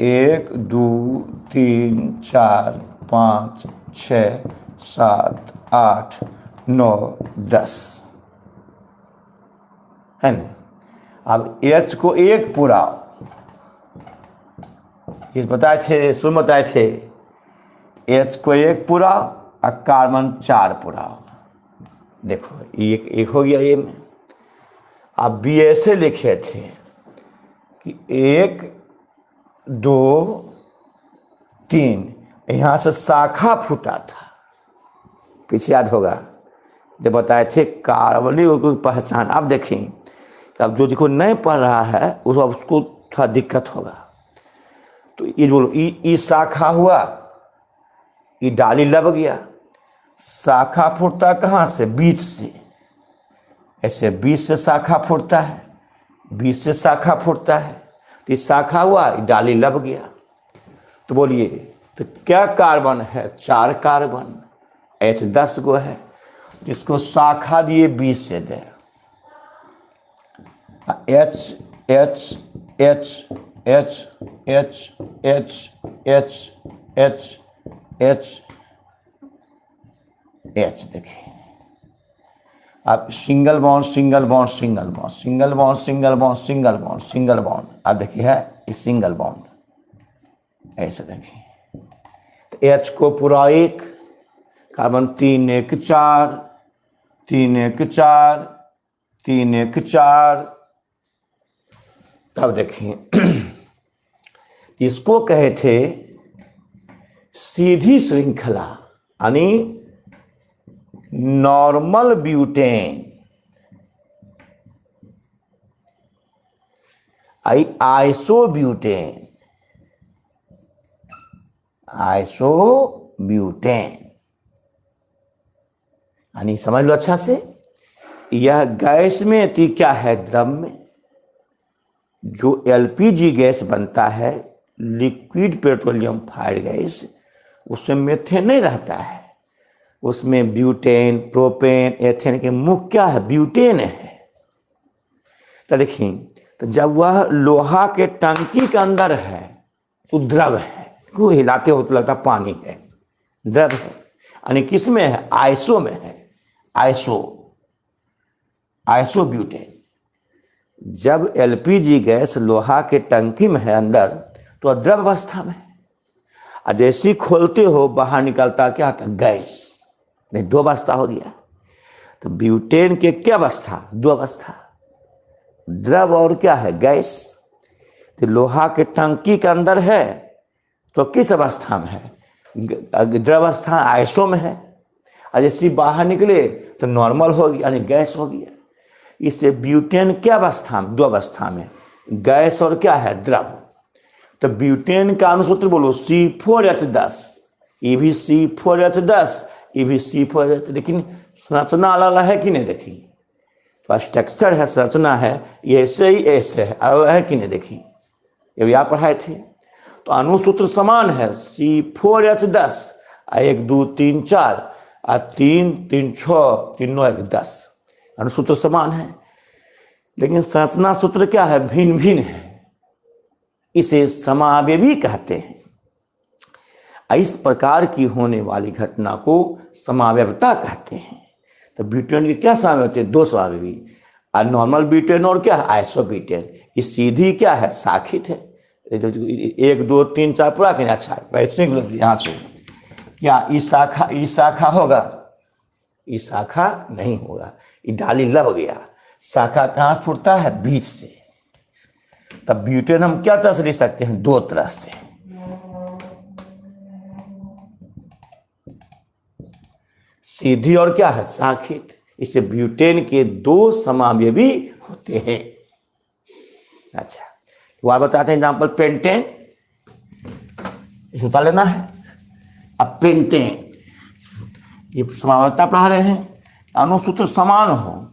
1 2 3 4 5 6 7 8 9 10 है ना। अब H को 1 पूरा, ये बताए थे, शुरू में बताए थे, H को 1 पूरा और कार्बन 4 पूरा। देखो एक हो गया ये में। आप भी ऐसे लिखे थे कि 1 2 3 यहाँ से शाखा फूटा था, पीछे याद होगा जब बताए थे कार्बनिक की पहचान। अब देखें, अब जो नहीं पढ़ रहा है उसको थोड़ा दिक्कत होगा। तो ये बोलो ई शाखा हुआ, ये डाली लग गया। शाखा फूटता कहाँ से, बीच से। ऐसे बीच से शाखा फूटता है, बीच से शाखा फूटता है। तो ये शाखा हुआ, ये डाली लग गया। तो बोलिए तो क्या कार्बन है, 4 कार्बन। H10 गो है, जिसको शाखा दिए बीच से दे। H H H H H H H H H H देखिए। अब single bond single bond single bond single bond single bond single bond single bond. अब देखिए है ये सिंगल बॉन्ड, ऐसे देखिए। तो H को पूरा 1 कार्बन 3 1 4 3 1 4 3 1 4 अब देखिए इसको कहे थे सीधी श्रृंखला, यानी नॉर्मल ब्यूटेन, आइसोब्यूटेन, आइसोब्यूटेन, यानी समझ लो अच्छा से, यह गैस में थी क्या है, द्रव में। जो एलपीजी गैस बनता है, लिक्विड पेट्रोलियम फायर गैस, उसमें मीथेन नहीं रहता है, उसमें ब्यूटेन, प्रोपेन, एथेन के मुख्य क्या है, ब्यूटेन है। तो देखिए, तो जब वह लोहा के टंकी के अंदर है तो द्रव है, को हिलाते हो तो लगता पानी है, द्रव है। यानी किस में है, आइसो में है, आइसोब्यूटेन। जब एलपीजी गैस लोहा के टंकी में है अंदर तो द्रव अवस्था में है, और जैसे ही खोलते हो बाहर निकलता क्या था, गैस। नहीं, दो अवस्था हो गया। तो ब्यूटेन के क्या अवस्था, दो अवस्था, द्रव और क्या है, गैस। तो लोहा के टंकी के अंदर है तो किस अवस्था में है, द्रव अवस्था, आइसो में है। और जैसे बाहर निकले तो नॉर्मल हो गया, यानी गैस हो गया। इससे ब्यूटेन क्या अवस्था में, दो अवस्था में, गैस और क्या है, द्रव। तो ब्यूटेन का अनुसूत्र बोलो C4H10, ये भी C4H10, ये भी C4H, लेकिन संरचना अलग अलग है कि नहीं, देखी तो स्ट्रक्चर है, संरचना है, ये ऐसे ही ऐसे है, अलग है कि नहीं, देखी ये भी आप पढ़ाए थे। तो अनुसूत्र समान है, C4H10, 1 2 3 4, 3 3 6 3 9 1 10, अनुसूत्र समान है, लेकिन संरचना सूत्र क्या है, भिन्न भिन्न है। इसे समावयवी कहते हैं। इस प्रकार की होने वाली घटना को समावयवता कहते हैं। तो ब्यूटेन के क्या समावयव होते हैं, दो समावयवी, और नॉर्मल ब्यूटेन और क्या है, आइसोब्यूटेन। ये सीधी क्या है, शाखित है। 1 2 3 4 पूरा कहना, अच्छा वैसे यहाँ से क्या इस शाखा होगा, इस शाखा नहीं होगा, ये डाली लग गया। शाखा कहाँ फूटता है, बीच से। तब ब्यूटेन हम क्या तरह से ले सकते हैं, दो तरह से। सीधी और क्या है, शाखित। इससे ब्यूटेन के दो समावयवी होते हैं। अच्छा, वह बताते हैं एग्जाम्पल, पेंटेन, इसे उतार लेना है। अब पेंटेन, ये समावयवता पढ़ा रहे हैं, अनुसूत्र समान हो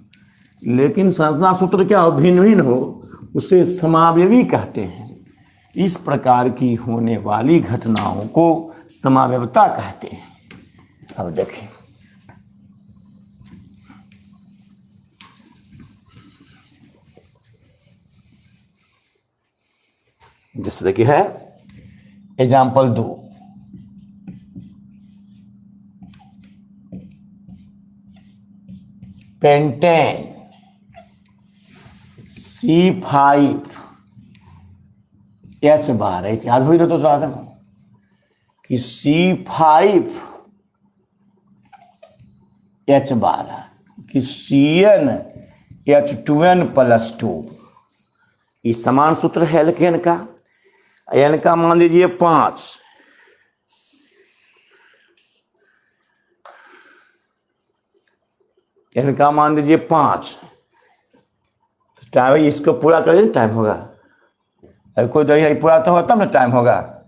लेकिन संरचना सूत्र क्या हो, भिन्न भिन्न हो, उसे समावयवी कहते हैं। इस प्रकार की होने वाली घटनाओं को समावयवता कहते हैं। अब देखें, जैसे देखिए है एग्जाम्पल 2, पेंटेन C5H12, याद हुई तो थोड़ा था कि C5H12 कि CnH2n+2, ये समान सूत्र है एल्केन का। एन का मान लीजिए 5, एन का मान लीजिए 5, टाइम इसको पूरा कर टाइम होगा, कोई दही पूरा तो होगा तब ना टाइम होगा।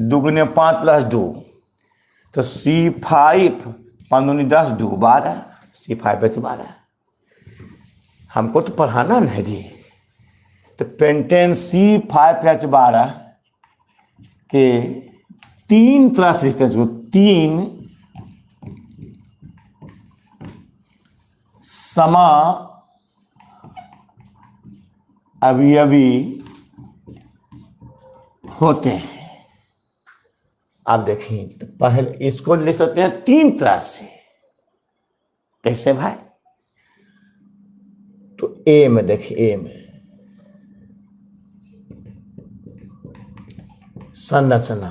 2 × 5 + 2, तो C5 5 दूनी 10 2 12, C5H12 हमको तो पढ़ाना है जी। तो पेंटेन C5H12 के 3 तरह से रिश्ते, 3 समावयवी होते हैं। आप देखिए, तो पहले इसको ले सकते हैं 3 तरह से। कैसे भाई, तो ए में देखिए, ए में संरचना,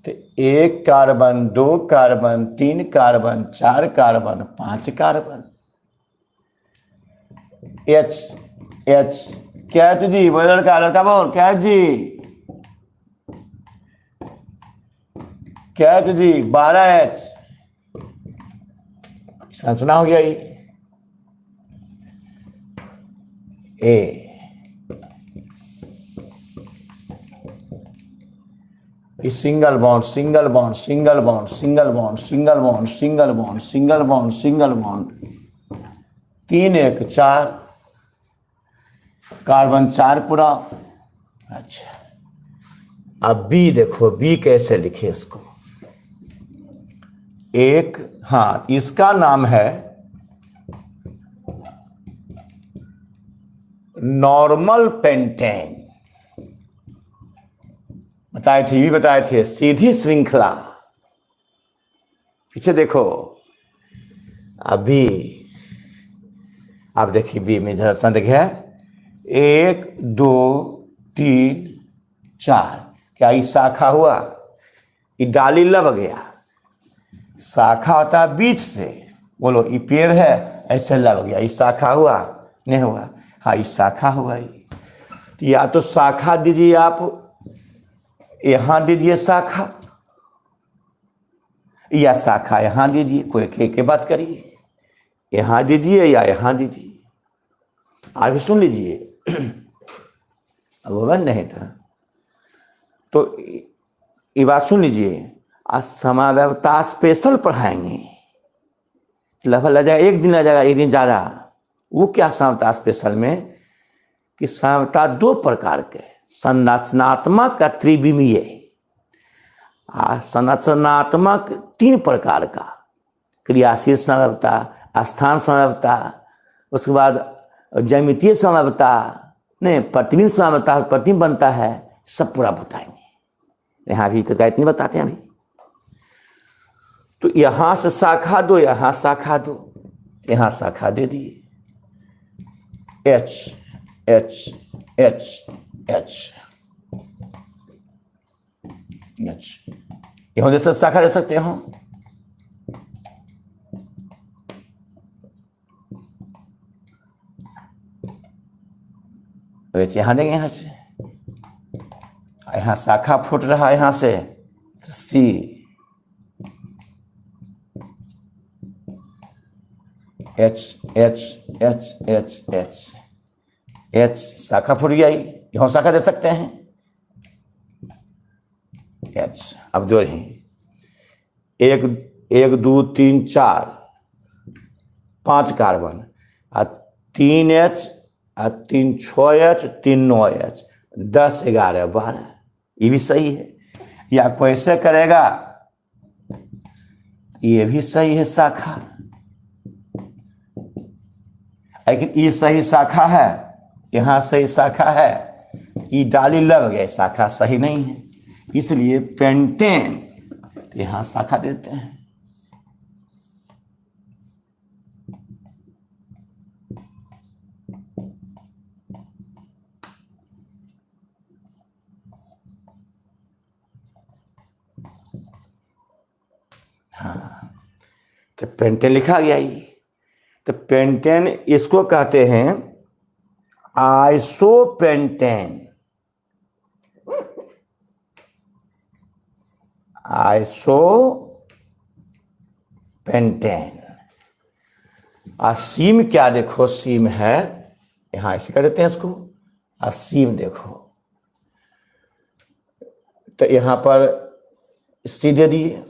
तो 1 carbon 2 carbon 3 carbon 4 carbon 5 carbon, H, कैच जी, बोल लड़का, लड़का बोल, कैच जी, कैच जी, 12H संरचना हो गया ए। Single bond, single bond, single bond, single bond, single bond, single bond, single bond, single bond, 3 1 4, carbon 4 पूरा। अच्छा, अब बी देखो, बी कैसे लिखे इसको। एक, हाँ, इसका नाम है नॉर्मल पेंटेन, बताए थे, भी बताए थे, सीधी श्रृंखला। पीछे देखो, अभी आप देखिए बी में जरा देखिए, 1 2 3 4, क्या ये शाखा हुआ? ये डाली लग गया। शाखा होता है बीच से, बोलो ये पेड़ है, ऐसे लग गया, ये शाखा हुआ? नहीं हुआ। हाँ, ये शाखा हुआ। तो या तो शाखा दीजिए आप, यहां दीजिए शाखा, या शाखा यहां दीजिए, कोई के बात करिए, यहां दीजिए या यहां दीजिए। आप भी सुन लीजिए, अब वो बन नहीं था तो ये बात सुन लीजिए। आज समाव्यवता स्पेशल पढ़ाएंगे, लगभग लग जाएगा, एक दिन लग जाएगा, एक दिन ज़्यादा। वो क्या समाव्यवता स्पेशल में कि समाव्यवता 2 प्रकार के, संरचनात्मक का त्रिविमीय, संरचनात्मक 3 प्रकार का, क्रियाशील समाव्यवता, स्थान समाव्यवता, उसके बाद ज्यामितीय समाव्यवता, नहीं प्रतिबिंब समाव्यवता, प्रतिबिंब बनता है, सब पूरा बताएंगे। यहाँ भी तो इतनी बताते हैं अभी। तो यहां से शाखा दो, यहां शाखा दो, यहां शाखा दे दिए, H H H H H, यहां जैसे शाखा दे सकते हो। वैसे यहां देंगे, यहां से, यहां शाखा फूट रहा है, यहां से C, H H H H H H, शाखा फूट गई, यहां शाखा दे सकते हैं, एच। अब जो है 1 1 2 3 4 5 कार्बन, 3H, 3 6H, 3 9H, 10 11 12, ये भी सही है। या कैसे करेगा, ये भी सही है शाखा, लेकिन ये सही शाखा है, यहां सही शाखा है, ये डाली लग गए, शाखा सही नहीं है, इसलिए पेंटेन यहां शाखा देते हैं। हाँ, तो पेंटेन लिखा गया ही। तो पेंटेन इसको कहते हैं आइसोपेंटेन, आइसोपेंटेन। सीम क्या देखो, सीम है, यहां ऐसे कर देते हैं इसको, सीम देखो, तो यहां पर सी दे दिए,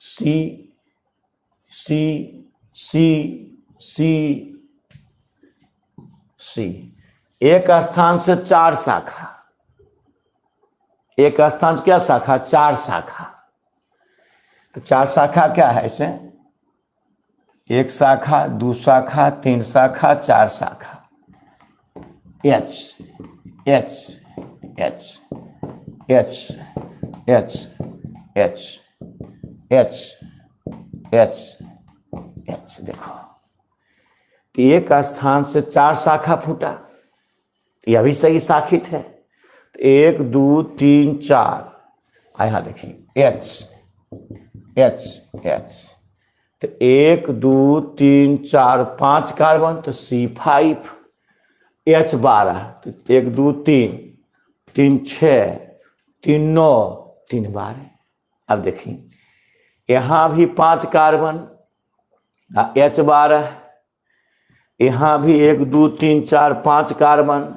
सी सी सी सी सी, एक स्थान से 4 शाखा, एक स्थान से क्या शाखा, 4 शाखा। तो 4 शाखा क्या है, इसे 1 शाखा, 2 शाखा, 3 शाखा, 4 शाखा, H H H H H H H H H. देखो, तो एक स्थान से 4 शाखा फूटा, यह भी सही शाखित है। तो 1 2 3 4, यहां देखिए एच एच एच, तो 1 2 3 4 5 कार्बन, तो C5 H12, तो 1 2 3 3 6 3 9 3 12। अब देखिए यहाँ भी 5 कार्बन H12, यहाँ भी 1 2 3 4 5 कार्बन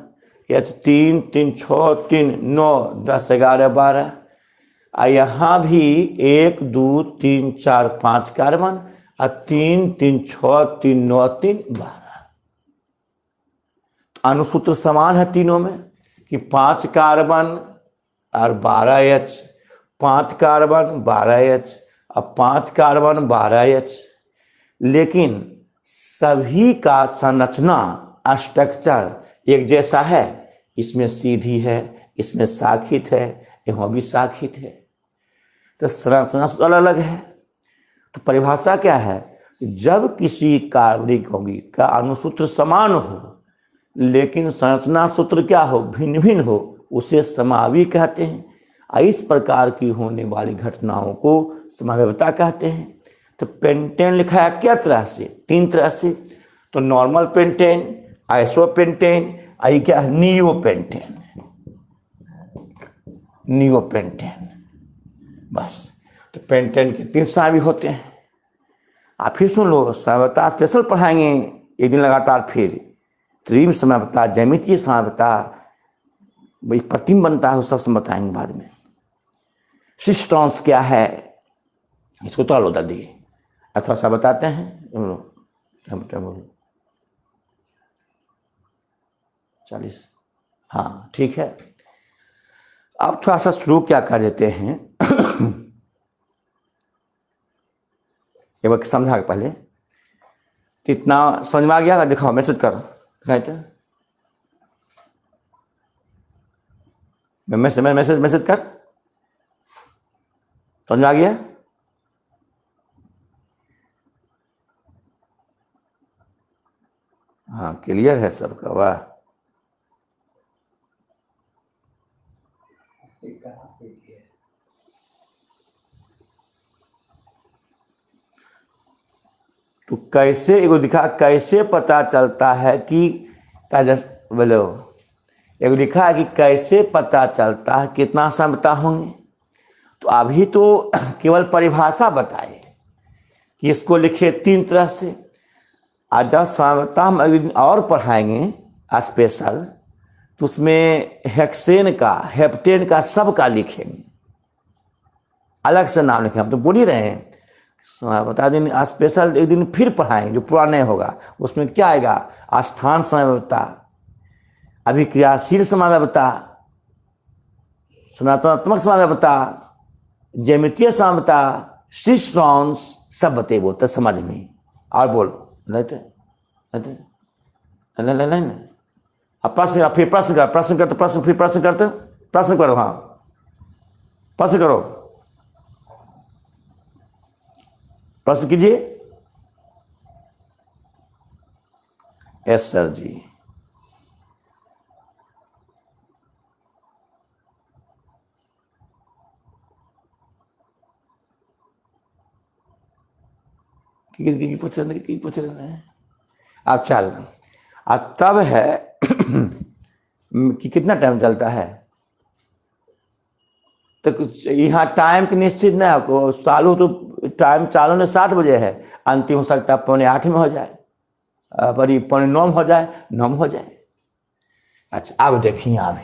H3 3 6 3 9 10 11 12। और यहाँ भी 1 2 3 4 5 कार्बन और 3 3 6 3 9 3 12। अनुसूत्र समान है तीनों में कि 5 कार्बन और 12H, 5 कार्बन 12H और 5 कार्बन 12H, लेकिन सभी का संरचना स्ट्रक्चर एक जैसा है। इसमें सीधी है, इसमें शाखित है, यहाँ भी शाखित है, तो संरचना अलग अलग है। तो परिभाषा क्या है? जब किसी कार्बनिक यौगिक का अणुसूत्र समान हो लेकिन संरचना सूत्र क्या हो, भिन्न भिन्न हो, उसे समावयवी कहते हैं। इस प्रकार की होने वाली घटनाओं को समावयवता कहते हैं। तो पेंटेन लिखा है क्या तरह से? 3 तरह से। तो नॉर्मल पेंटेन, आइसोपेंटेन, आई क्या है, नियोपेंटेन। नियोपेंटेन, बस। तो पेंटेन के 3 समावयवी होते हैं। आप फिर सुन लो, समावयवता स्पेशल पढ़ाएंगे एक दिन लगातार। फिर त्रिम समावयवता, ज्यामितीय समावयवता, भाई प्रतिम बनता है, सब सब बताएंगे बाद में। सिस्टॉन्स क्या है, इसको तो लो दादी थोड़ा सा बताते हैं। 40, हाँ ठीक है। अब थोड़ा सा शुरू क्या कर देते हैं एक बार समझा के पहले कितना समझ में आ गया? दिखाओ, मैसेज करो, मैसेज कर। समझ में आ गया? हाँ क्लियर है सबका, वाह। तो कैसे, एगो दिखा कैसे पता चलता है कि बोलो, एगो लिखा है कि कैसे पता चलता है कितना समता होंगे। तो अभी तो केवल परिभाषा बताए कि इसको लिखे 3 तरह से। आज जब समता हम अगले दिन और पढ़ाएंगे स्पेशल, तो उसमें हेक्सेन का, हेप्टेन का, सब का लिखेंगे, अलग से नाम लिखेंगे। हम तो बोल ही रहे हैं, बता दिन स्पेशल एक दिन फिर पढ़ाएंगे जो पुराने होगा। उसमें क्या आएगा? स्थान समवयवता, अभिक्रियाशील समवयवता, संरचनात्मक समवयवता, ज्यामितीय समवयवता, सिस्टॉन्स, सब बतेबो तो समझ में। और बोल लेते अब प्रश्न, फिर प्रश्न कर, प्रश्न करते प्रश्न, फिर प्रश्न करते प्रश्न करो। हाँ प्रश्न करो, प्रश्न कीजिए। यस सर जी। पूछ रहे हैं आप? चल, अब तब है कि कितना टाइम चलता है? तो यहाँ टाइम की निश्चित नहीं आपको। चालू तो टाइम चालू में 7 बजे है, अंतिम हो सकता है 7:45 में हो जाए, बड़ी 9:45 में हो जाए, 9 में हो जाए। अच्छा अब देखिए, आप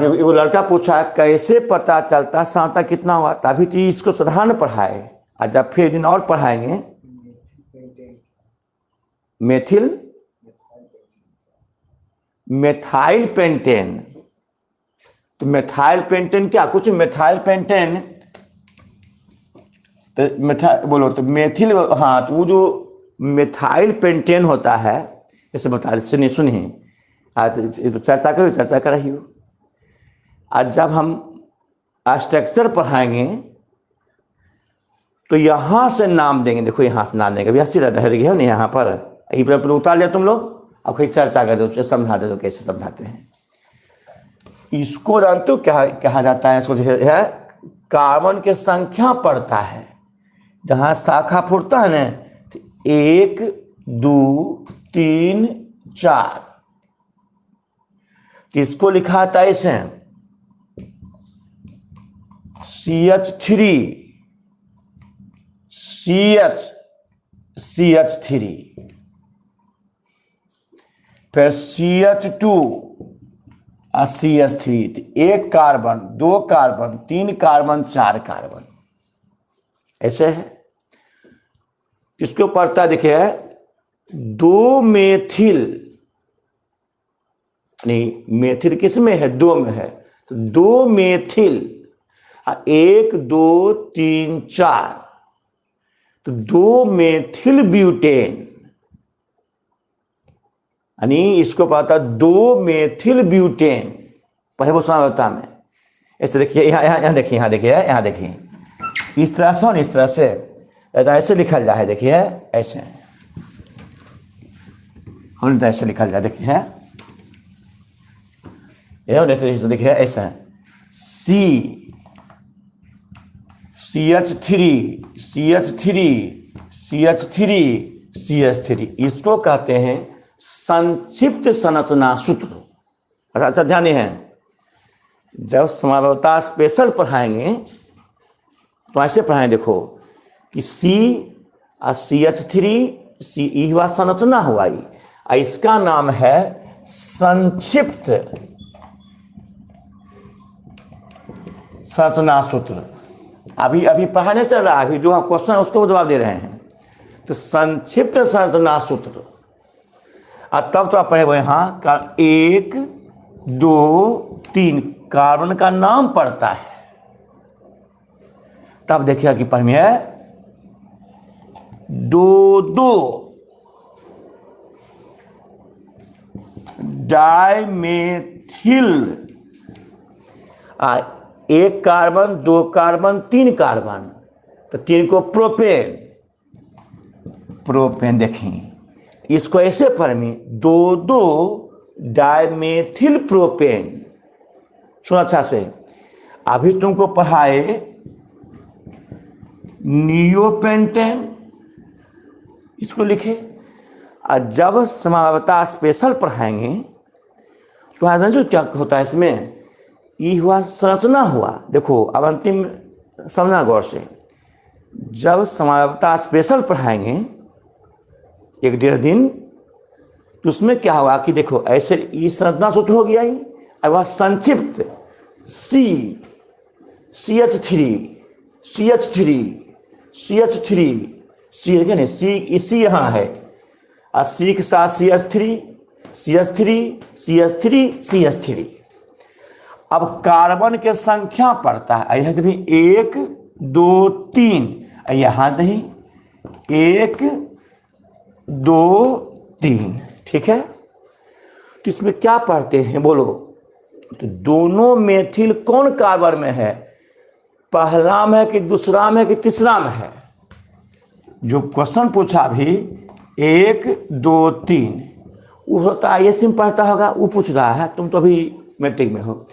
एगो लड़का पूछा कैसे पता चलता सांता कितना हुआ, तभी तो इसको साधारण पढ़ाए। और जब फिर दिन और पढ़ाएंगे मेथाइल पेंटेन। तो मेथाइल पेंटेन क्या कुछ, मेथाइल पेंटेन तो बोलो तो मेथिल, हाँ। तो वो जो मेथाइल पेंटेन होता है, जैसे बता, सुनिए तो चर्चा करो, चर्चा कर रही हो। आज जब हम स्ट्रक्चर पढ़ाएंगे तो यहाँ से नाम देंगे। देखो यहाँ से नाम देंगे, अभी 80 रहते हो नहीं यहाँ पर, यहीं पर उतार लिया तुम लोग। अब कोई चर्चा कर दो, समझा दे दो कैसे समझाते हैं। इसको जानते हो क्या कहा जाता है? इसको है कार्बन की संख्या पढ़ता है। जहाँ शाखा फूटता है ना, तो 1 2 3 4, तो इसको लिखा था ऐसे CH3 CH3, फिर CH2 और CH3, तो 1 कार्बन 2 कार्बन 3 कार्बन 4 कार्बन, ऐसे है। किसको पढ़ता देखिए, 2 मेथिल, नहीं मेथिल किस में है, 2 में है, तो 2 मेथिल, 1 2 3 4, तो 2 मेथिल ब्यूटेन, यानी इसको पता 2 मेथिल ब्यूटेन। पहले वो सुना होता में ऐसे, देखिए यहाँ देखिए, यहाँ देखिए, यहाँ देखिए, इस तरह से और इस तरह से ऐसे लिखल जाए, देखिए ऐसे, और ऐसे लिखल जाए, देखिए ऐसे देखिए, ऐसे CH3 इसको कहते हैं संक्षिप्त संरचना सूत्र। अच्छा ध्यान है, जब समावता स्पेशल पढ़ाएंगे तो ऐसे पढ़ाएंगे, देखो कि C और CH3 ई हुआ संरचना हुआ, इसका नाम है संक्षिप्त संरचना सूत्र। अभी पढ़ाने चल रहा है, अभी जो क्वेश्चन है उसको जवाब दे रहे हैं, तो संक्षिप्त संरचना सूत्र। और तब तो आप पढ़े हुए यहाँ का 1 2 3 कार्बन का नाम पड़ता है, तब देखिएगा कि पढ़ में है 2 2 डाइमेथिल, 1 कार्बन 2 कार्बन 3 कार्बन, तो 3 को प्रोपेन देखें, इसको ऐसे पढ़ में 2 2 डाइमेथिल प्रोपेन। सुनो अच्छा से, अभी तुमको पढ़ाए नियोपेंटेन, इसको लिखे, और जब समावता स्पेशल पढ़ाएंगे तो आज जो क्या होता है इसमें, ई हुआ संरचना हुआ। देखो अब अंतिम समझना गौर से, जब समावता स्पेशल पढ़ाएंगे 1-1.5 दिन, तो उसमें क्या होगा कि देखो ऐसे ई संरचना सूत्र हो गया ही, और वह संक्षिप्त CH3 क्या नहीं, C यहाँ है, और C के साथ CH3। अब कार्बन के संख्या पड़ता है, यहाँ भी 1 2 3, यहाँ नहीं 1 2 3, ठीक है। तो इसमें क्या पढ़ते हैं बोलो, तो दोनों मेथिल कौन कार्बन में है, पहला में है कि दूसरा में है कि तीसरा में है। जो क्वेश्चन पूछा भी 1 2 3, वो होता है ISC में पढ़ता होगा, वो पूछ रहा है, तुम तो अभी मैट्रिक में हो।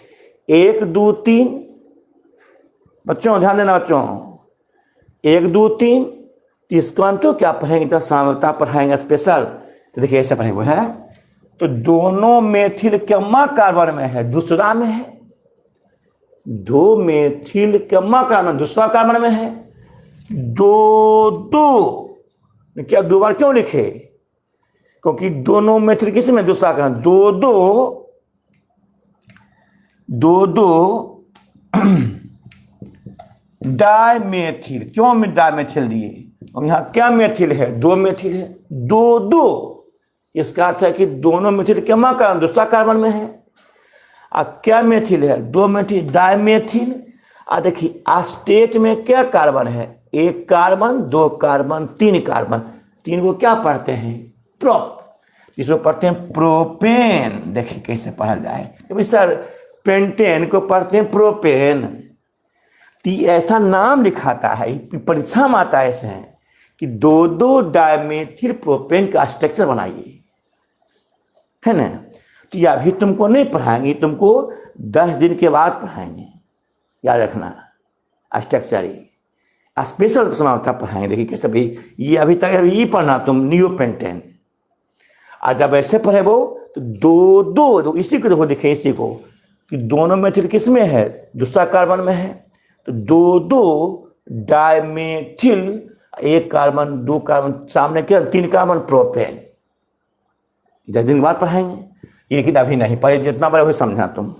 1 2 3, बच्चों ध्यान देना बच्चों, 1 2 3, तो इसका तो क्या पढ़ेंगे, जब समावता पढ़ाएंगे स्पेशल, तो देखिए ऐसे पढ़ेंगे है, तो दोनों मेथिल केमा कार्बन में है, दूसरा में है, 2 मेथिल केमा कार्बन दूसरा कार्बन में है, 2 2, क्या 2 बार क्यों लिखे, क्योंकि दोनों मेथिल किस में, दूसरा कार्बन, 2 2 डाइमेथिल, क्यों में डाइमेथिल दिए, और यहाँ क्या मेथिल है, 2 मेथिल है, 2 2, इसका अर्थ है कि दोनों मेथिल केमा कार्बन दूसरा कार्बन में है। अब क्या मेथिल है, 2 मेथिल डाइमेथिल। देखिए स्टेट में क्या कार्बन है, 1 कार्बन 2 कार्बन 3 कार्बन, 3 को क्या पढ़ते हैं, प्रोप, जिसको पढ़ते हैं प्रोपेन। देखिए कैसे पढ़ा जाए, तो सर पेंटेन को पढ़ते हैं प्रोपेन, तो ऐसा नाम लिखाता है, परीक्षा में आता है ऐसे है कि 2 2 डाइमेथिल प्रोपेन का स्ट्रक्चर बनाइए, है ना। तो अभी तुमको नहीं पढ़ाएंगे, तुमको 10 दिन के बाद पढ़ाएंगे, याद रखना स्ट्रक्चर ही। स्पेशल समावता पढ़ाएंगे। देखिए कैसे भाई, ये अभी तक ये पढ़ना तुम नियोपेंटेन, और जब ऐसे पढ़े वो तो दो दो तो इसी को देखो, लिखे इसी को कि दोनों मेथिल किस में है, दूसरा कार्बन में है, तो दो दो डायमेथिल, एक कार्बन दो कार्बन सामने क्या, तीन कार्बन प्रोपेन। 10 दिन बाद पढ़ाएंगे, लेकिन अभी नहीं पढ़े, जितना बड़ा हो समझना तुम,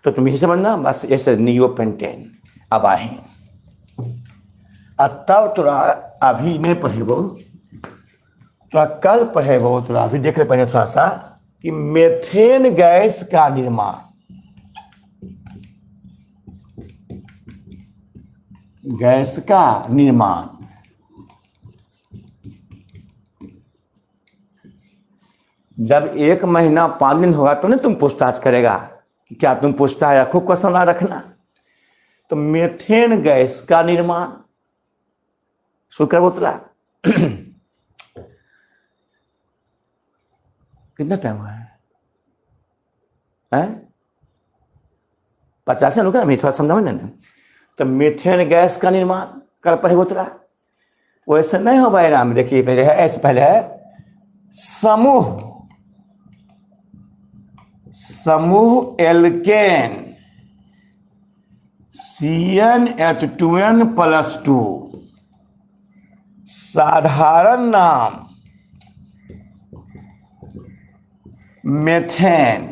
तो तुम यही समझना बस। ऐसे नियोपेंटेन अब आए, तब थोड़ा अभी नहीं पढ़े वो, थोड़ा कल पढ़े वो, थोड़ा अभी देख ले पहले थोड़ा सा कि मेथेन गैस का निर्माण, गैस का निर्माण जब 1 महीना 5 दिन होगा तो नहीं तुम पूछताछ करेगा कि क्या तुम पूछताछ रखो, क्वेश्चन ना रखना। तो मेथेन गैस का निर्माण शुक्र बोतला कितना टाइम हुआ है? 50 लोग ना, थोड़ा समझा ना। तो मेथेन गैस का निर्माण कर पड़े बोतला, वैसे नहीं हो भाई राम। देखिए पहले है, ऐसे पहले है समूह एल्केन CnH2n+2, साधारण नाम मेथेन,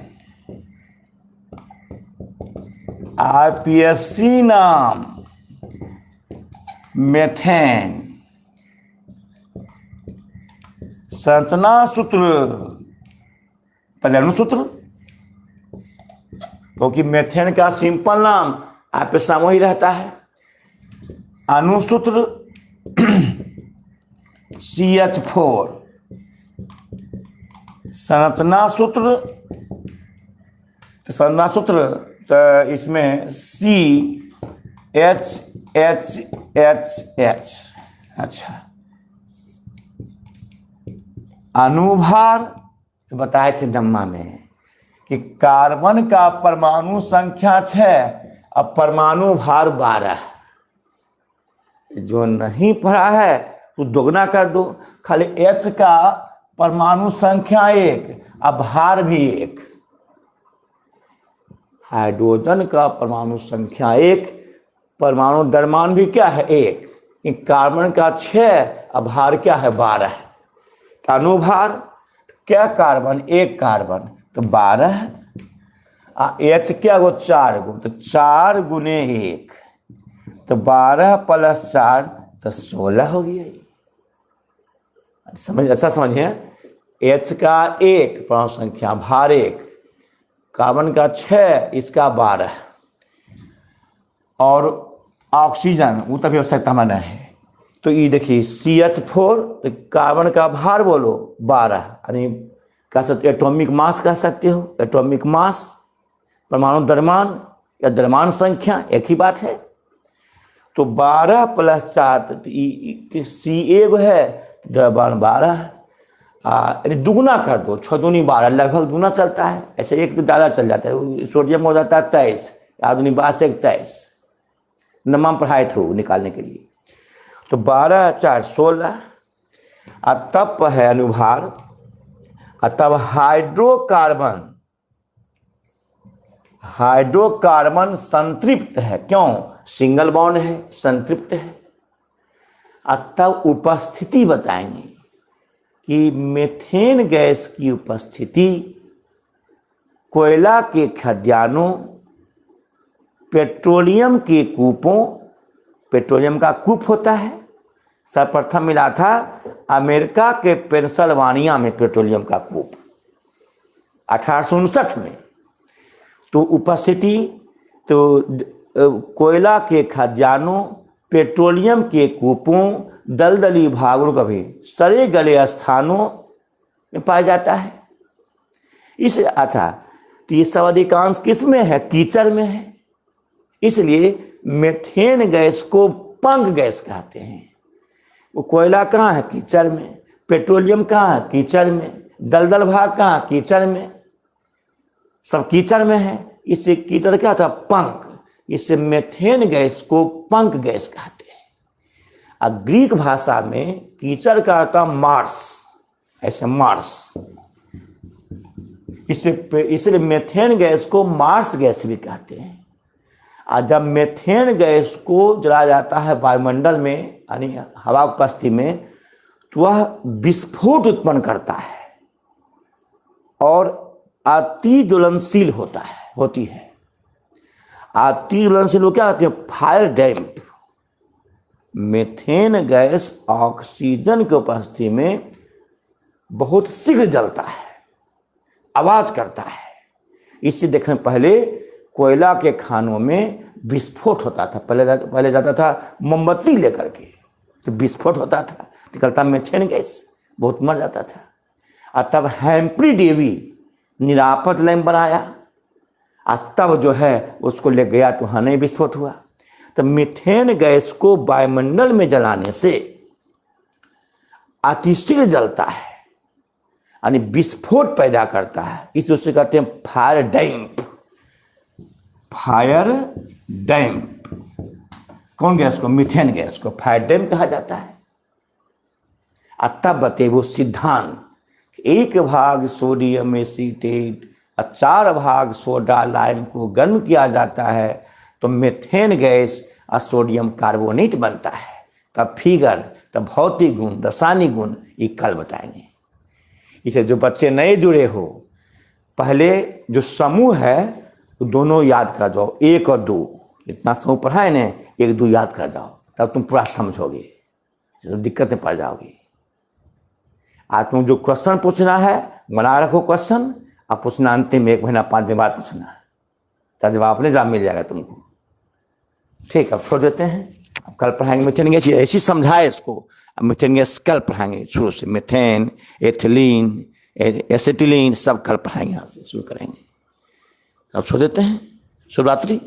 IPSC नाम मेथेन, संरचना सूत्र पहले अनुसूत्र, क्योंकि मेथेन का सिंपल नाम आप सामूहिक ही रहता है। अनुसूत्र CH4, संरचना सूत्र तो इसमें CHHHH। अच्छा, अनुभार तो बताए थे दम्मा में कि कार्बन का परमाणु संख्या 6, अब परमाणु भार 12। जो नहीं पढ़ा है तो दोगुना कर दो, खाली H का परमाणु संख्या 1, अब भार भी 1। हाइड्रोजन का परमाणु संख्या 1, परमाणु द्रव्यमान भी क्या है 1, कार्बन का 6, अब भार क्या है 12। अनुभार क्या, कार्बन 1 कार्बन तो 12, H क्या गो 4 गो, तो 4 गुने 1 तो 12 + 4 तो 16 हो गया। समझ, अच्छा समझिए, H का 1 परमाणु संख्या, भार 1, कार्बन का 6, इसका 12, और ऑक्सीजन वो तभी आवश्यकता माना है। तो ये देखिए CH4, तो कार्बन का भार बोलो 12, यानी कह सकते एटॉमिक मास कह सकते हो, एटॉमिक मास, परमाणु द्रव्यमान या द्रव्यमान संख्या एक ही बात है। तो 12 + 4 तो C1 है, द्रव्यमान 12, यानी दुगुना कर दो, 6 दूनी 12, लगभग दुगुना चलता है। ऐसे एक तो ज़्यादा चल जाता है, सोडियम हो जाता है 23, 4 दूनी 12 से 23, नमम पढ़ाए थे वो निकालने के लिए। तो 12 4 16, अब तब है अनुभार, तब हाइड्रोकार्बन संतृप्त है, क्यों, सिंगल बॉन्ड है, संतृप्त है। तब उपस्थिति बताएंगे कि मेथेन गैस की उपस्थिति कोयला के खदानों, पेट्रोलियम के कूपों, पेट्रोलियम का कूप होता है, सर्वप्रथम मिला था अमेरिका के पेंसिल्वानिया में पेट्रोलियम का कूप 1859 में। तो उपस्थिति तो कोयला के खदानों, पेट्रोलियम के कूपों, दलदली भागों का भी सड़े गले स्थानों में पाया जाता है। इस अच्छा, तो ये सब अधिकांश किस में है, कीचड़ में है, इसलिए मेथेन गैस को पंख गैस कहते हैं। वो कोयला कहाँ है, कीचड़ में, पेट्रोलियम कहाँ है, कीचड़ में, दलदल भाग कहाँ, कीचड़ में, सब कीचड़ में है। इससे कीचड़ क्या था, पंख, इससे मेथेन गैस को पंख गैस कहते हैं। और ग्रीक भाषा में कीचड़ का अर्थ मार्स, ऐसे मार्स, इसलिए मीथेन गैस को मार्स गैस भी कहते हैं। और जब मीथेन गैस को जलाया जाता है वायुमंडल में यानी हवा की उपस्थिति में, तो वह विस्फोट उत्पन्न करता है और अति ज्वलनशील होती है। अति ज्वलनशील वो क्या कहते हैं? फायर डैम्प। मीथेन गैस ऑक्सीजन की उपस्थिति में बहुत शीघ्र जलता है, आवाज करता है। इससे देखें, पहले कोयला के खानों में विस्फोट होता था, पहले जाता था मोमबत्ती लेकर के, तो विस्फोट होता था, निकलता मीथेन गैस, बहुत मर जाता था। और तब हैम्फ्री डेवी निरापद लैंप बनाया, और तब जो है उसको ले गया तो वहाँ नहीं विस्फोट हुआ। तो मीथेन गैस को वायुमंडल में जलाने से अतिशीघ्र जलता है, यानी विस्फोट पैदा करता है। इसे उससे कहते हैं फायर डैम्प। फायर डैम्प कौन गैस को? मीथेन गैस को फायर डैम्प कहा जाता है। और तब बते वो सिद्धांत, 1 भाग सोडियम एसीटेट और 4 भाग सोडा लाइम को गर्म किया जाता है तो मीथेन गैस और सोडियम कार्बोनेट बनता है। तब फिगर, तब भौतिक गुण, रासायनिक गुण ये कल बताएंगे। इसे जो बच्चे नए जुड़े हो, पहले जो समूह है तो दोनों याद कर जाओ, 1 और 2, इतना समूह पढ़ा है ना, 1 2 याद कर जाओ, तब तुम पूरा समझोगे, तो दिक्कत में पड़ जाओगे। आज तुम जो क्वेश्चन पूछना है बना रखो क्वेश्चन, अब पूछना अंतिम 1 महीना 5 दिन बाद पूछना, तब जवाब अपने जवाब मिल जाएगा तुमको। ठीक, अब छोड़ देते हैं, अब कल पढ़ाएंगे मीथेन गैस। ऐसी समझाए इसको, अब मीथेन गैस कल पढ़ाएंगे शुरू से, मीथेन, एथिलीन, एसिटिलीन सब कल पढ़ाएंगे, यहाँ से शुरू करेंगे। अब छोड़ देते हैं। शुभ रात्रि।